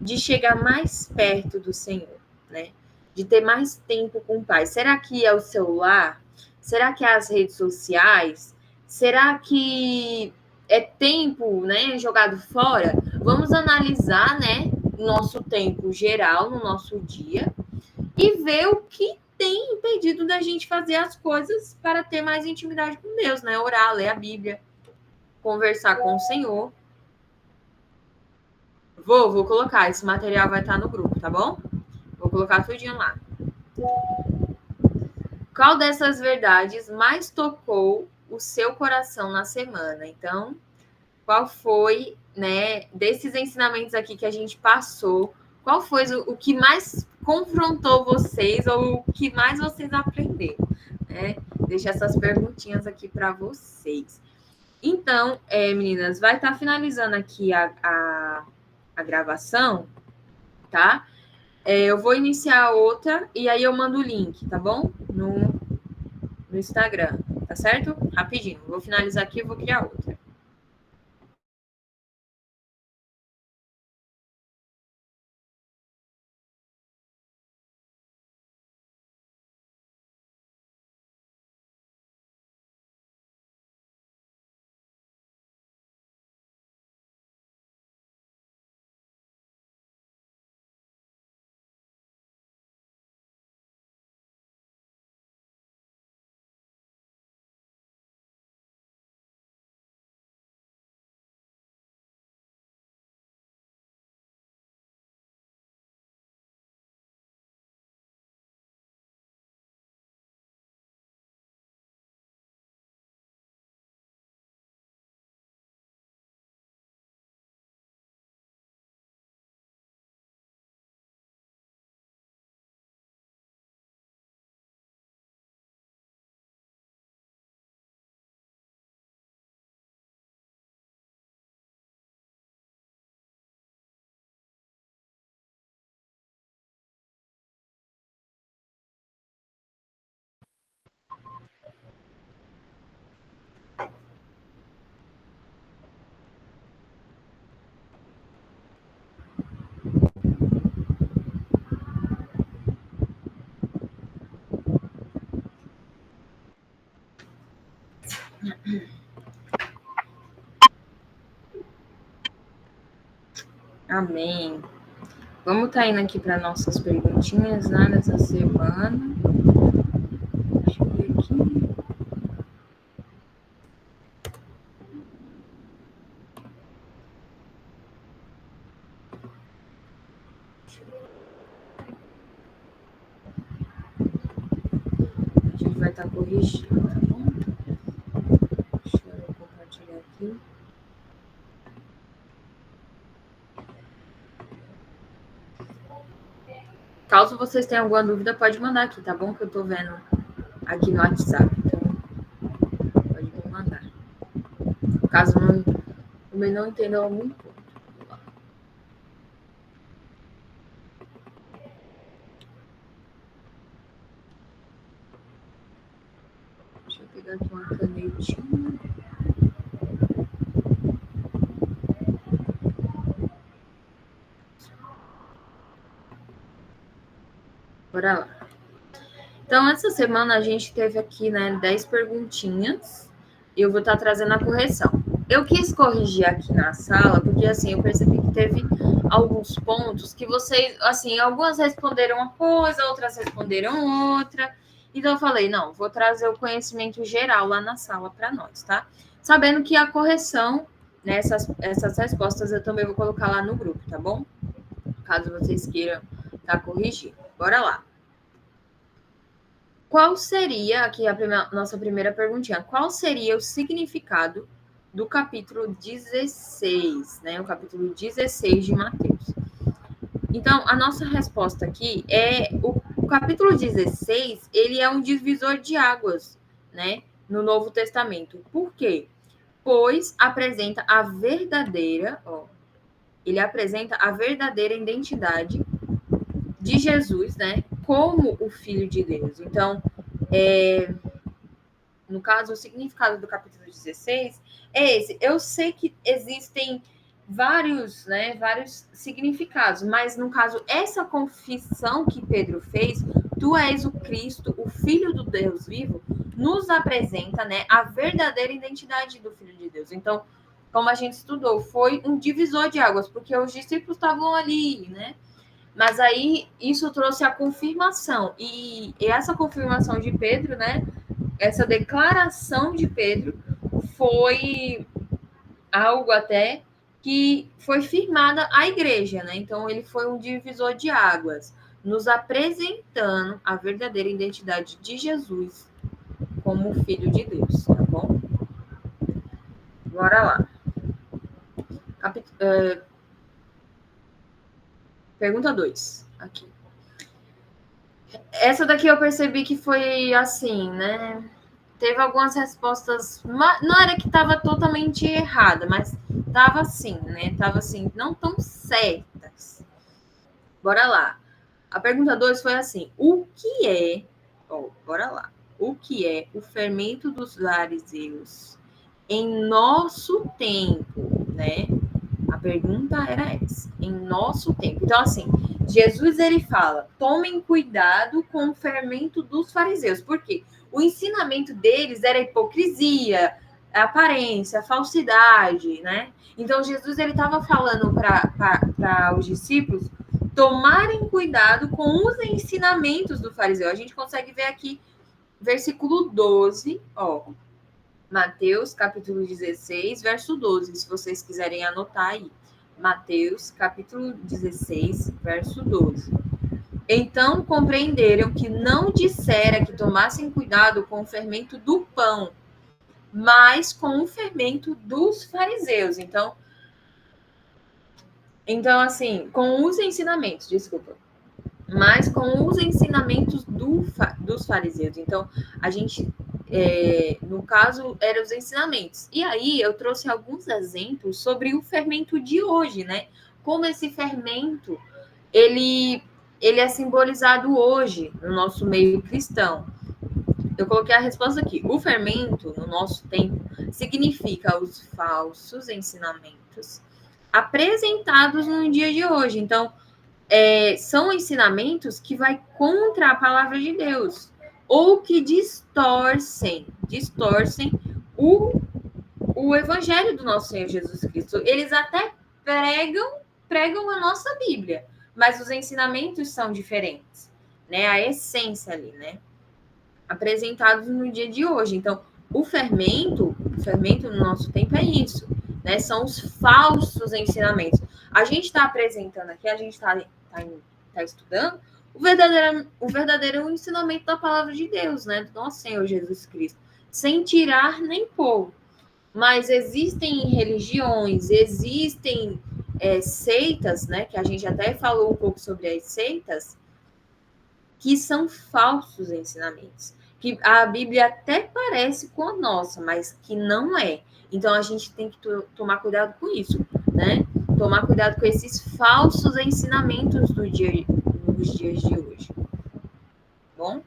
de chegar mais perto do Senhor, né? De ter mais tempo com o Pai? Será que é o celular? Será que é as redes sociais? Será que é tempo, né, jogado fora? Vamos analisar, né, nosso tempo geral no nosso dia e ver o que tem impedido da gente fazer as coisas para ter mais intimidade com Deus, né? Orar, ler a Bíblia, conversar com o Senhor. Vou colocar, esse material vai estar no grupo, tá bom? Vou colocar tudinho lá. Qual dessas verdades mais tocou o seu coração na semana? Então, qual foi, né, desses ensinamentos aqui que a gente passou, qual foi o que mais confrontou vocês ou o que mais vocês aprenderam? Né? Deixa essas perguntinhas aqui para vocês. Então, meninas, vai estar finalizando aqui a gravação, tá? Eu vou iniciar outra e aí eu mando o link, tá bom? No Instagram, tá certo? Rapidinho. Vou finalizar aqui e vou criar outra. Amém. Vamos estar indo aqui para nossas perguntinhas, né, dessa semana. Deixa eu ver aqui. A gente vai estar corrigindo, tá bom? Deixa eu compartilhar aqui. Caso vocês tenham alguma dúvida, pode mandar aqui, tá bom? Que eu tô vendo aqui no WhatsApp. Então, pode me mandar. Caso não entendam muito. Deixa eu pegar aqui uma canetinha. Bora lá. Então, essa semana a gente teve aqui, né, 10 perguntinhas e eu vou estar trazendo a correção. Eu quis corrigir aqui na sala, porque, assim, eu percebi que teve alguns pontos que vocês, assim, algumas responderam uma coisa, outras responderam outra. Então, eu falei, não, vou trazer o conhecimento geral lá na sala para nós, tá? Sabendo que a correção, né, essas respostas eu também vou colocar lá no grupo, tá bom? Caso vocês queiram tá corrigindo. Bora lá. Qual seria, aqui nossa primeira perguntinha, qual seria o significado do capítulo 16, né? O capítulo 16 de Mateus. Então, a nossa resposta aqui é, o capítulo 16, ele é um divisor de águas, né? No Novo Testamento. Por quê? Pois apresenta a verdadeira, ele apresenta a verdadeira identidade de Jesus, né? Como o Filho de Deus. Então, no caso, o significado do capítulo 16 é esse. Eu sei que existem vários significados, mas no caso, essa confissão que Pedro fez, tu és o Cristo, o Filho do Deus vivo, nos apresenta, né, a verdadeira identidade do Filho de Deus. Então, como a gente estudou, foi um divisor de águas, porque os discípulos estavam ali, né? Mas aí isso trouxe a confirmação, e essa confirmação de Pedro, né, essa declaração de Pedro foi algo até que foi firmada a igreja, né? Então ele foi um divisor de águas, nos apresentando a verdadeira identidade de Jesus como Filho de Deus, tá bom? Bora lá. Pergunta 2, aqui. Essa daqui eu percebi que foi assim, né? Teve algumas respostas, não era que estava totalmente errada, mas estava assim, né? Estava assim, não tão certas. Bora lá. A pergunta 2 foi assim: o que é, bora lá. O que é o fermento dos fariseus em nosso tempo, né? A pergunta era essa, em nosso tempo. Então, assim, Jesus, ele fala, tomem cuidado com o fermento dos fariseus. Por quê? O ensinamento deles era hipocrisia, aparência, falsidade, né? Então, Jesus, ele estava falando para os discípulos tomarem cuidado com os ensinamentos do fariseu. A gente consegue ver aqui, versículo 12, Mateus, capítulo 16, verso 12, se vocês quiserem anotar aí. Mateus, capítulo 16, verso 12. Então compreenderam que não dissera que tomassem cuidado com o fermento do pão, mas com o fermento dos fariseus. Então assim, com os ensinamentos, desculpa, mas com os ensinamentos dos fariseus. Então, a gente, no caso, eram os ensinamentos. E aí, eu trouxe alguns exemplos sobre o fermento de hoje, né? Como esse fermento, ele é simbolizado hoje no nosso meio cristão. Eu coloquei a resposta aqui. O fermento, no nosso tempo, significa os falsos ensinamentos apresentados no dia de hoje. Então, são ensinamentos que vai contra a palavra de Deus ou que distorcem o evangelho do nosso Senhor Jesus Cristo. Eles até pregam a nossa Bíblia, mas os ensinamentos são diferentes, né? A essência ali, né? Apresentados no dia de hoje. Então, o fermento no nosso tempo é isso, né? São os falsos ensinamentos. A gente está apresentando aqui, a gente está estudando o verdadeiro ensinamento da palavra de Deus, né? Do nosso Senhor Jesus Cristo, sem tirar nem pôr. Mas existem religiões, existem seitas, né? Que a gente até falou um pouco sobre as seitas, que são falsos ensinamentos. Que a Bíblia até parece com a nossa, mas que não é. Então, a gente tem que tomar cuidado com isso, né? Tomar cuidado com esses falsos ensinamentos nos dias de hoje. Bom?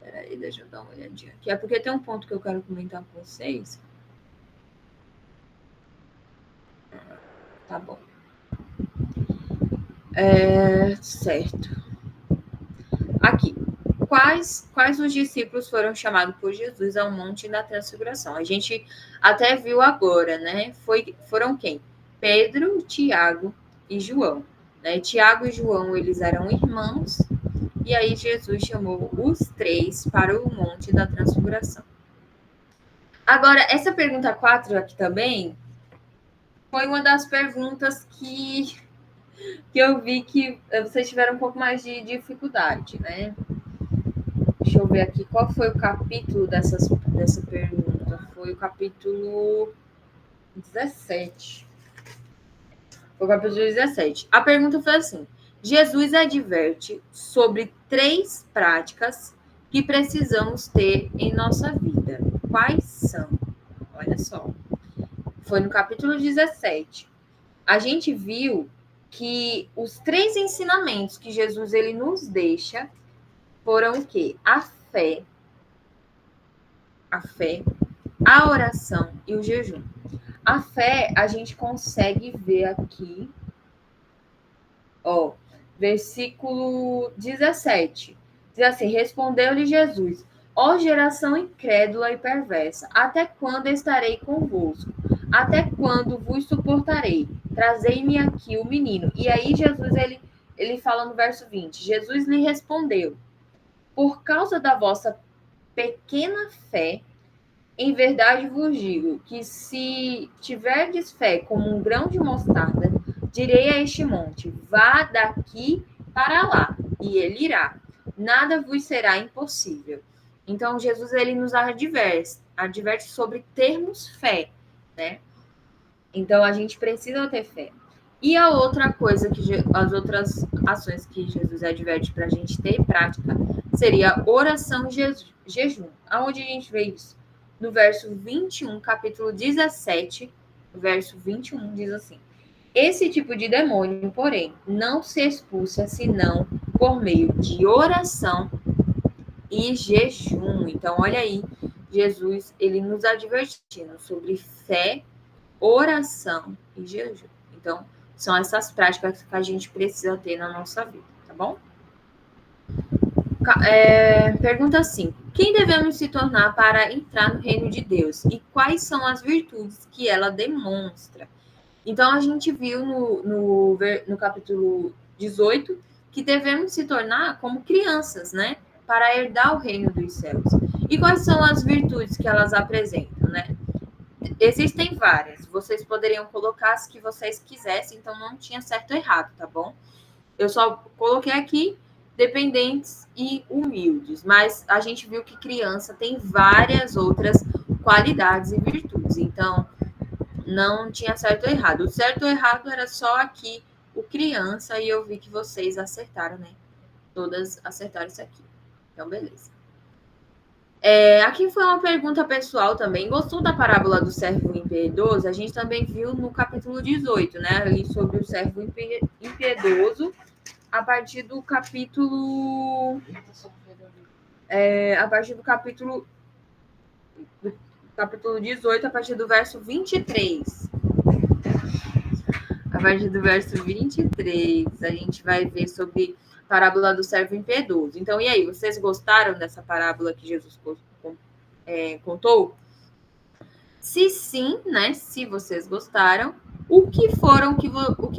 Peraí, deixa eu dar uma olhadinha aqui. É porque tem um ponto que eu quero comentar com vocês. Tá bom. Certo. Aqui. Quais os discípulos foram chamados por Jesus ao Monte da Transfiguração? A gente até viu agora, né? Foram quem? Pedro, Tiago e João. Né? Tiago e João, eles eram irmãos, e aí Jesus chamou os três para o Monte da Transfiguração. Agora, essa pergunta 4 aqui também foi uma das perguntas que eu vi que vocês tiveram um pouco mais de dificuldade, né? Deixa eu ver aqui, qual foi o capítulo dessa pergunta? Foi o capítulo 17. Foi o capítulo 17. A pergunta foi assim: Jesus adverte sobre 3 práticas que precisamos ter em nossa vida. Quais são? Olha só. Foi no capítulo 17. A gente viu que os 3 ensinamentos que Jesus ele nos deixa foram o quê? A fé, a oração e o jejum. A fé, a gente consegue ver aqui, ó, versículo 17. Diz assim: respondeu-lhe Jesus: ó geração incrédula e perversa, até quando estarei convosco? Até quando vos suportarei? Trazei-me aqui o menino. E aí Jesus, ele fala no verso 20, Jesus lhe respondeu: por causa da vossa pequena fé, em verdade vos digo que se tiverdes fé como um grão de mostarda, direi a este monte: vá daqui para lá, e ele irá. Nada vos será impossível. Então, Jesus ele nos adverte sobre termos fé, né? Então, a gente precisa ter fé. E a outra coisa as outras ações que Jesus adverte para a gente ter prática seria oração e jejum. Aonde a gente vê isso? No verso 21, capítulo 17, verso 21, diz assim: esse tipo de demônio, porém, não se expulsa senão por meio de oração e jejum. Então, olha aí, Jesus, ele nos advertindo sobre fé, oração e jejum. Então, são essas práticas que a gente precisa ter na nossa vida, tá bom? Pergunta 5. Quem devemos se tornar para entrar no reino de Deus? E quais são as virtudes que ela demonstra? Então, a gente viu no capítulo 18 que devemos se tornar como crianças, né? Para herdar o reino dos céus. E quais são as virtudes que elas apresentam, né? Existem várias. Vocês poderiam colocar as que vocês quisessem, então não tinha certo ou errado, tá bom? Eu só coloquei aqui dependentes e humildes, mas a gente viu que criança tem várias outras qualidades e virtudes, então não tinha certo ou errado. O certo ou errado era só aqui o criança e eu vi que vocês acertaram, né? Todas acertaram isso aqui. Então, beleza. Aqui foi uma pergunta pessoal também. Gostou da parábola do servo impiedoso? A gente também viu no capítulo 18, né? Ali sobre o servo impiedoso, a partir do capítulo. A partir do capítulo 18, a partir do verso 23. A partir do verso 23, a gente vai ver sobre a parábola do servo impiedoso. Então, e aí, vocês gostaram dessa parábola que Jesus contou? Se sim, né? Se vocês gostaram, o que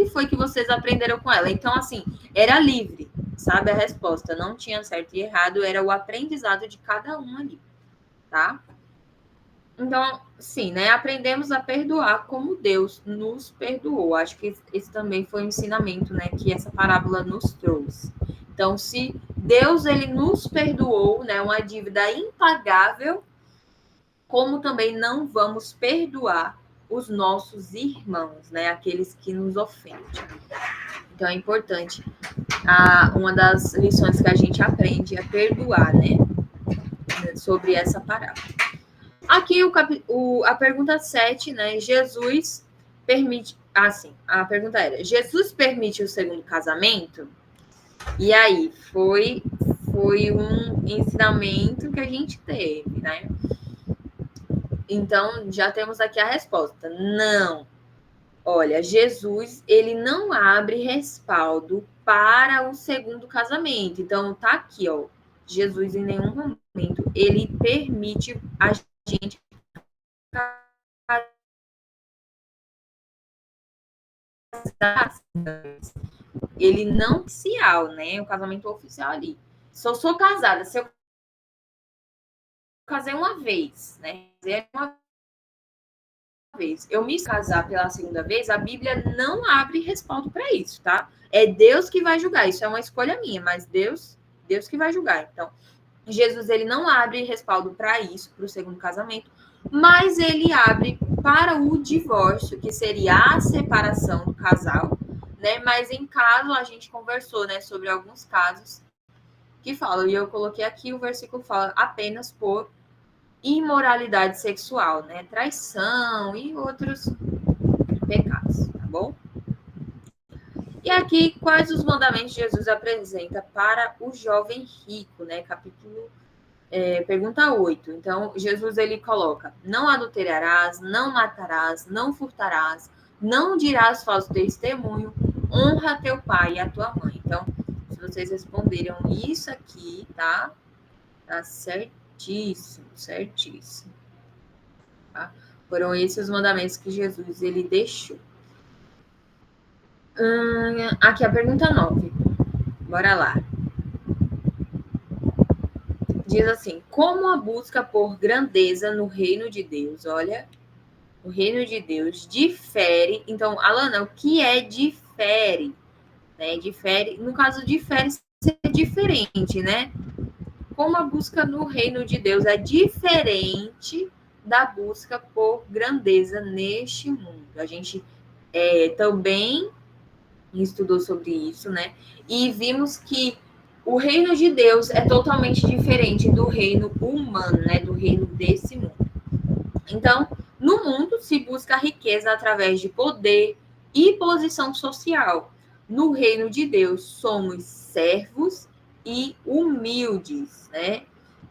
foi que vocês aprenderam com ela? Então, assim, era livre, sabe? A resposta não tinha certo e errado, era o aprendizado de cada um ali, tá? Então, sim, né? Aprendemos a perdoar como Deus nos perdoou. Acho que esse também foi um ensinamento, né? Que essa parábola nos trouxe. Então, se Deus ele nos perdoou, né? Uma dívida impagável, como também não vamos perdoar os nossos irmãos, né? Aqueles que nos ofendem. Então, é importante. Uma das lições que a gente aprende é perdoar, né? Sobre essa parábola. Aqui a pergunta 7, né? Jesus permite. A pergunta era: Jesus permite o segundo casamento? E aí, foi um ensinamento que a gente teve, né? Então, já temos aqui a resposta. Não. Olha, Jesus, ele não abre respaldo para o segundo casamento. Então, tá aqui, ó. Jesus, em nenhum momento, ele permite a gente casar. Ele não oficial, né? O casamento oficial ali. Sou casada. Se eu casei uma vez, né? Eu me casar pela segunda vez, a Bíblia não abre respaldo para isso, tá? É Deus que vai julgar. Isso é uma escolha minha, mas Deus que vai julgar. Então, Jesus ele não abre respaldo para isso, para o segundo casamento, mas ele abre para o divórcio, que seria a separação do casal, né? Mas em caso a gente conversou, né, sobre alguns casos que falam, e eu coloquei aqui o versículo fala apenas por imoralidade sexual, né? Traição e outros pecados, tá bom? E aqui, quais os mandamentos Jesus apresenta para o jovem rico, né? Capítulo pergunta 8. Então, Jesus ele coloca: não adulterarás, não matarás, não furtarás, não dirás falso testemunho, honra teu pai e a tua mãe. Então, se vocês responderam isso aqui, tá? Tá certíssimo, certíssimo. Tá? Foram esses os mandamentos que Jesus ele deixou. Aqui a pergunta 9. Bora lá. Diz assim: como a busca por grandeza no reino de Deus, olha, o reino de Deus difere. Então, Alana, o que é difere? Né? Difere, no caso, difere ser diferente, né? Como a busca no reino de Deus é diferente da busca por grandeza neste mundo. A gente também estudou sobre isso, né? E vimos que o reino de Deus é totalmente diferente do reino humano, né? Do reino desse mundo. Então, no mundo se busca a riqueza através de poder e posição social. No reino de Deus, somos servos e humildes, né?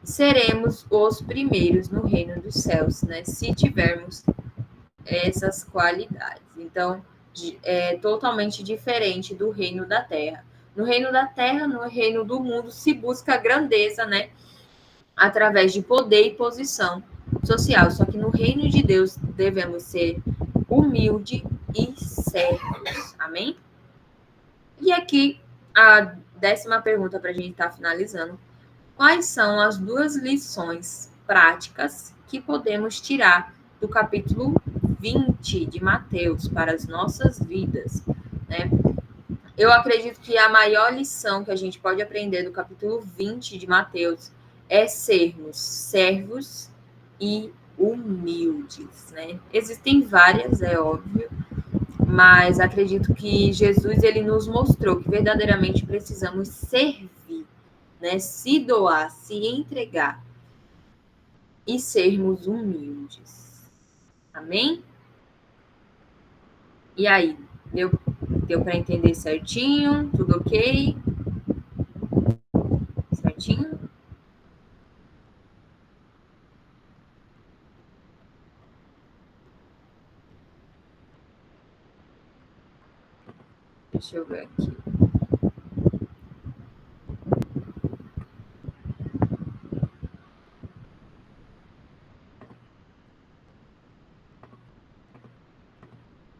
Seremos os primeiros no reino dos céus, né? Se tivermos essas qualidades. Então, é totalmente diferente do reino da terra. No reino da terra, no reino do mundo, se busca grandeza, né? Através de poder e posição social. Só que no reino de Deus devemos ser humilde e servos. Amém? E aqui a 10ª pergunta para a gente estar finalizando. Quais são as 2 lições práticas que podemos tirar do capítulo 20 de Mateus para as nossas vidas, né? Eu acredito que a maior lição que a gente pode aprender do capítulo 20 de Mateus é sermos servos e humildes, né? Existem várias, é óbvio, mas acredito que Jesus ele nos mostrou que verdadeiramente precisamos servir, né? Se doar, se entregar e sermos humildes. Amém? E aí, deu para entender certinho? Tudo ok? Certinho? Deixa eu ver aqui.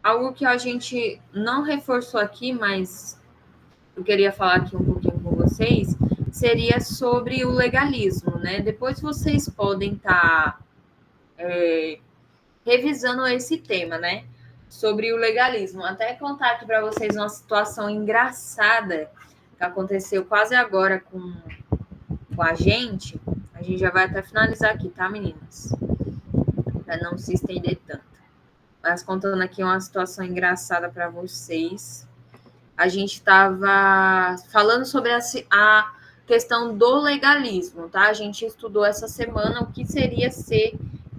Algo que a gente não reforçou aqui, mas eu queria falar aqui um pouquinho com vocês, seria sobre o legalismo, né? Depois vocês podem estar revisando esse tema, né? Sobre o legalismo. Até contar aqui para vocês uma situação engraçada que aconteceu quase agora com a gente. A gente já vai até finalizar aqui, tá, meninas? Para não se estender tanto. Mas contando aqui uma situação engraçada para vocês. A gente estava falando sobre a questão do legalismo, tá? A gente estudou essa semana o que seria ser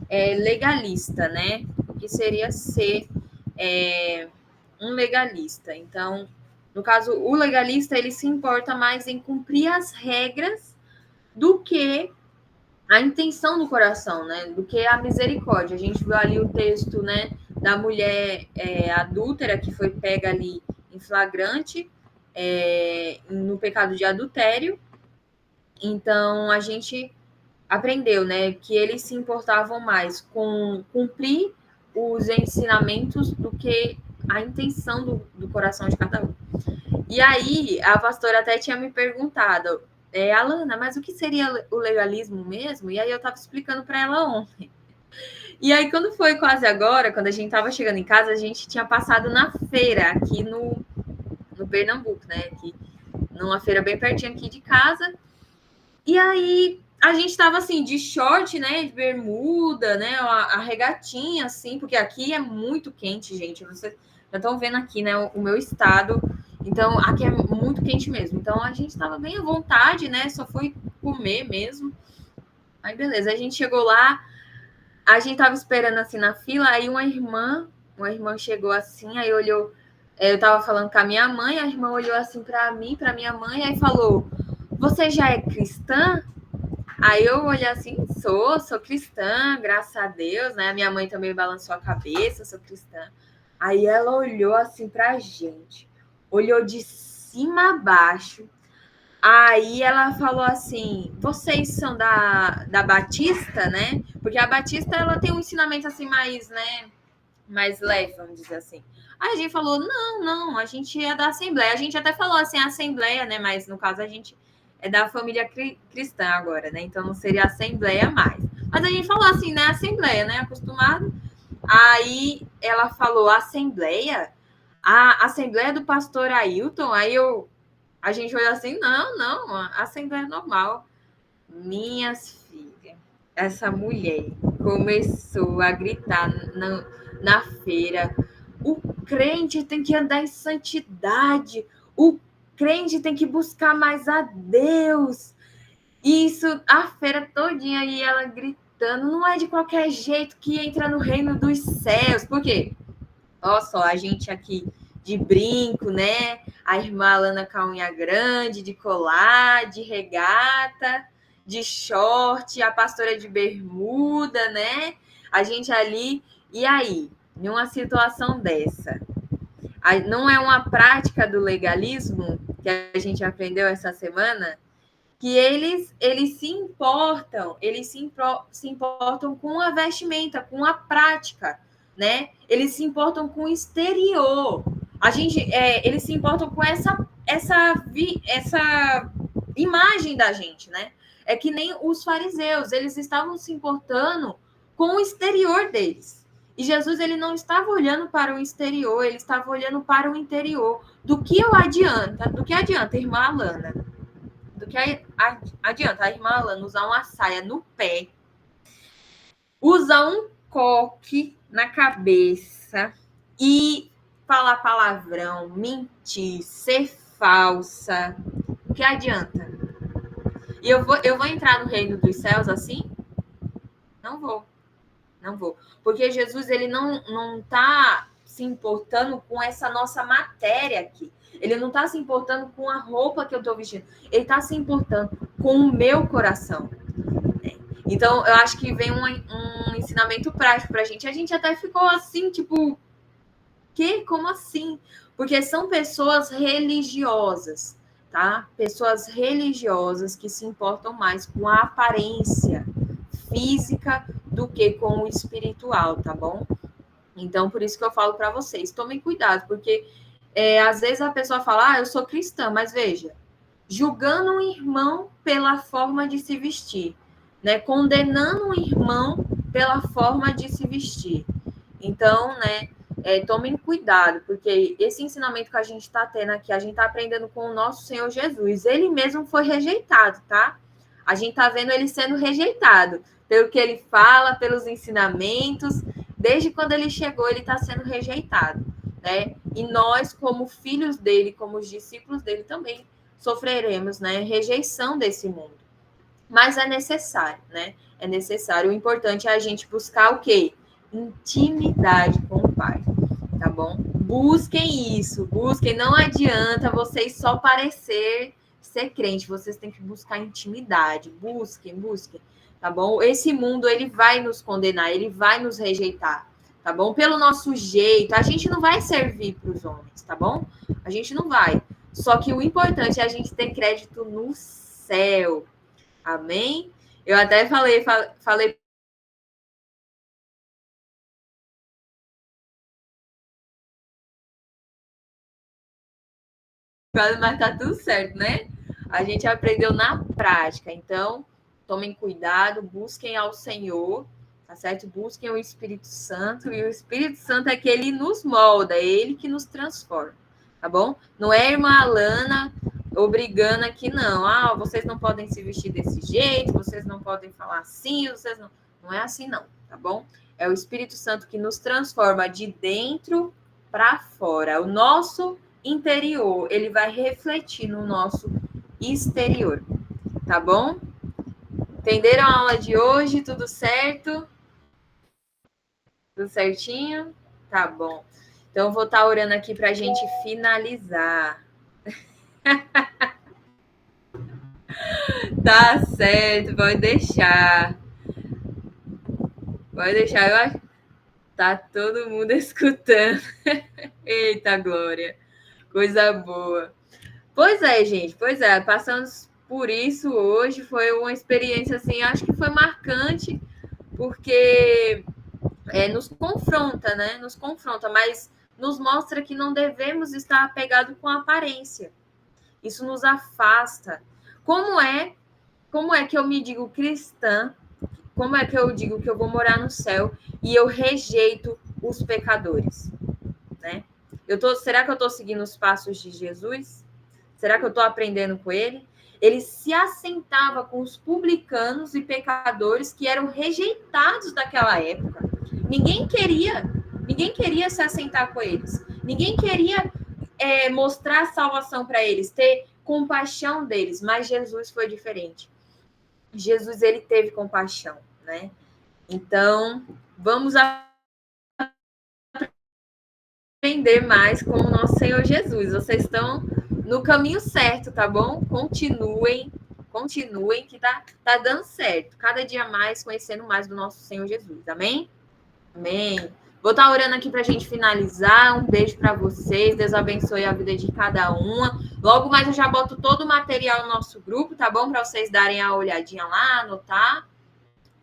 legalista, né? O que seria ser um legalista. Então, no caso, o legalista, ele se importa mais em cumprir as regras do que a intenção do coração, né? Do que a misericórdia. A gente viu ali o texto, né? Da mulher adúltera que foi pega ali em flagrante no pecado de adultério. Então, a gente aprendeu, né? Que eles se importavam mais com cumprir os ensinamentos do que a intenção do coração de cada um. E aí, a pastora até tinha me perguntado, Alana, mas o que seria o legalismo mesmo? E aí eu estava explicando para ela ontem. E aí, quando foi quase agora, quando a gente estava chegando em casa, a gente tinha passado na feira aqui no Pernambuco, né? Aqui, numa feira bem pertinho aqui de casa. E aí, a gente estava assim, de short, né? De bermuda, né? A regatinha, assim, porque aqui é muito quente, gente. Vocês já estão vendo aqui, né? O meu estado. Então, aqui é muito quente mesmo. Então, a gente estava bem à vontade, né? Só foi comer mesmo. Aí, beleza. A gente chegou lá, a gente tava esperando, assim, na fila. Aí, uma irmã chegou assim, aí olhou. Eu tava falando com a minha mãe, a irmã olhou assim para mim, para minha mãe, aí falou: você já é cristã? Aí eu olhei assim, sou cristã, graças a Deus, né? Minha mãe também balançou a cabeça, sou cristã. Aí ela olhou assim pra gente, olhou de cima a baixo. Aí ela falou assim: vocês são da Batista, né? Porque a Batista ela tem um ensinamento assim mais, né? Mais leve, vamos dizer assim. Aí a gente falou: não, a gente é da Assembleia. A gente até falou assim, Assembleia, né? Mas no caso a gente é da família cristã agora, né? Então não seria Assembleia mais. Mas a gente falou assim, né? Assembleia, né? Acostumado. Aí ela falou: Assembleia? A Assembleia do Pastor Ailton? A gente olhou assim: não, a Assembleia é normal. Minhas filhas, essa mulher começou a gritar na feira: o crente tem que andar em santidade, o crente tem que buscar mais a Deus. Isso, a feira todinha e ela gritando: não é de qualquer jeito que entra no reino dos céus. Por quê? Olha só, a gente aqui de brinco, né? A irmã Alana com a unha grande, de colar, de regata, de short, a pastora de bermuda, né? A gente ali. E aí, em uma situação dessa, não é uma prática do legalismo que a gente aprendeu essa semana? Que eles se importam com a vestimenta, com a prática, né? Eles se importam com o exterior. Eles se importam com essa imagem da gente, né? É que nem os fariseus, eles estavam se importando com o exterior deles. E Jesus ele não estava olhando para o exterior, ele estava olhando para o interior. Do que adianta, irmã Alana? Do que adianta a irmã Alana usar uma saia no pé, usar um coque na cabeça e falar palavrão, mentir, ser falsa. O que adianta? E eu vou entrar no reino dos céus assim? Não vou. Não vou. Porque Jesus ele não tá se importando com essa nossa matéria aqui. Ele não está se importando com a roupa que eu estou vestindo. Ele está se importando com o meu coração. Então, eu acho que vem um ensinamento prático para a gente. A gente até ficou assim, tipo, que? Como assim? Porque são pessoas religiosas, tá? Pessoas religiosas que se importam mais com a aparência física do que com o espiritual, tá bom? Então, por isso que eu falo para vocês, tomem cuidado, porque às vezes a pessoa fala, eu sou cristã, mas veja, julgando um irmão pela forma de se vestir, né? Condenando um irmão pela forma de se vestir. Então, né, tomem cuidado, porque esse ensinamento que a gente está tendo aqui, a gente está aprendendo com o nosso Senhor Jesus. Ele mesmo foi rejeitado, tá? A gente está vendo ele sendo rejeitado pelo que ele fala, pelos ensinamentos. Desde quando ele chegou, ele está sendo rejeitado, né? E nós, como filhos dele, como os discípulos dele, também sofreremos, né, rejeição desse mundo. Mas é necessário, né? É necessário. O importante é a gente buscar o quê? Intimidade com o Pai, tá bom? Busquem isso, busquem. Não adianta vocês só parecer ser crente, vocês têm que buscar intimidade. Busquem, tá bom? Esse mundo, ele vai nos condenar, ele vai nos rejeitar, tá bom? Pelo nosso jeito, a gente não vai servir para os homens, tá bom? A gente não vai. Só que o importante é a gente ter crédito no céu. Amém? Eu até falei mas tá tudo certo, né? A gente aprendeu na prática. Então, tomem cuidado, busquem ao Senhor, tá certo? Busquem o Espírito Santo, e o Espírito Santo é que ele nos molda, é ele que nos transforma, tá bom? Não é a irmã Alana obrigando aqui, não. Ah, vocês não podem se vestir desse jeito, vocês não podem falar assim, vocês não. Não é assim, não, tá bom? É o Espírito Santo que nos transforma de dentro para fora. O nosso interior, ele vai refletir no nosso exterior, tá bom? Entenderam a aula de hoje? Tudo certo? Tudo certinho? Tá bom. Então, eu vou estar orando aqui para a gente finalizar. Tá certo, pode deixar. Pode deixar, eu acho. Tá todo mundo escutando. Eita, Glória. Coisa boa. Pois é, gente. Pois é, passamos por isso hoje. Foi uma experiência, assim, acho que foi marcante, porque nos confronta, né? Nos confronta, mas nos mostra que não devemos estar apegados com a aparência. Isso nos afasta. Como é que eu me digo cristã? Como é que eu digo que eu vou morar no céu e eu rejeito os pecadores, né? Será que eu estou seguindo os passos de Jesus? Será que eu estou aprendendo com ele? Ele se assentava com os publicanos e pecadores que eram rejeitados daquela época. Ninguém queria se assentar com eles. Ninguém queria mostrar salvação para eles, ter compaixão deles, mas Jesus foi diferente. Jesus, ele teve compaixão, né? Então, vamos aprender mais com o nosso Senhor Jesus. Vocês estão no caminho certo, tá bom? Continuem, que tá dando certo. Cada dia mais, conhecendo mais do nosso Senhor Jesus. Amém? Amém. Vou estar orando aqui para a gente finalizar. Um beijo para vocês. Deus abençoe a vida de cada uma. Logo mais eu já boto todo o material no nosso grupo, tá bom? Para vocês darem a olhadinha lá, anotar.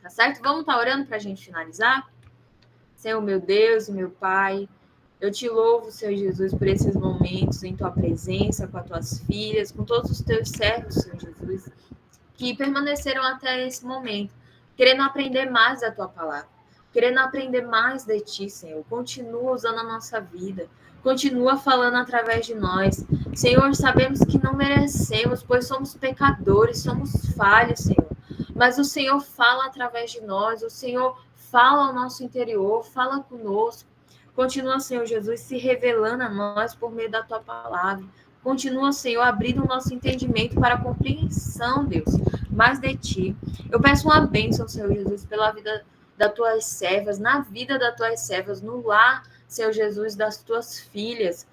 Tá certo? Vamos estar orando para a gente finalizar? Senhor, meu Deus e meu Pai, eu te louvo, Senhor Jesus, por esses momentos em tua presença, com as tuas filhas, com todos os teus servos, Senhor Jesus, que permaneceram até esse momento, querendo aprender mais da tua palavra, querendo aprender mais de ti, Senhor. Continua usando a nossa vida, continua falando através de nós. Senhor, sabemos que não merecemos, pois somos pecadores, somos falhos, Senhor. Mas o Senhor fala através de nós, o Senhor fala ao nosso interior, fala conosco. Continua, Senhor Jesus, se revelando a nós por meio da tua palavra. Continua, Senhor, abrindo o nosso entendimento para a compreensão, Deus, mais de ti. Eu peço uma bênção, Senhor Jesus, pela vida das tuas servas, na vida das tuas servas, no lar, Senhor Jesus, das tuas filhas.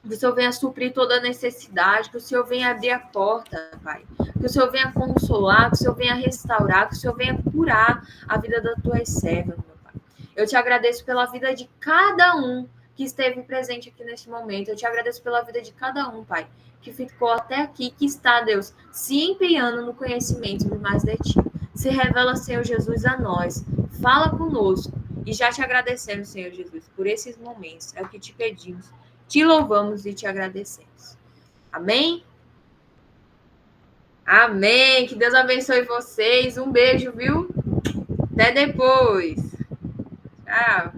Que o Senhor venha suprir toda a necessidade, que o Senhor venha abrir a porta, Pai. Que o Senhor venha consolar, que o Senhor venha restaurar, que o Senhor venha curar a vida das tuas servas, meu Pai. Eu te agradeço pela vida de cada um que esteve presente aqui neste momento. Eu te agradeço pela vida de cada um, Pai, que ficou até aqui, que está, Deus, se empenhando no conhecimento de mais de Ti. Se revela, Senhor Jesus, a nós. Fala conosco. E já te agradecemos, Senhor Jesus, por esses momentos. É o que te pedimos. Te louvamos e te agradecemos. Amém? Amém. Que Deus abençoe vocês. Um beijo, viu? Até depois. Tchau.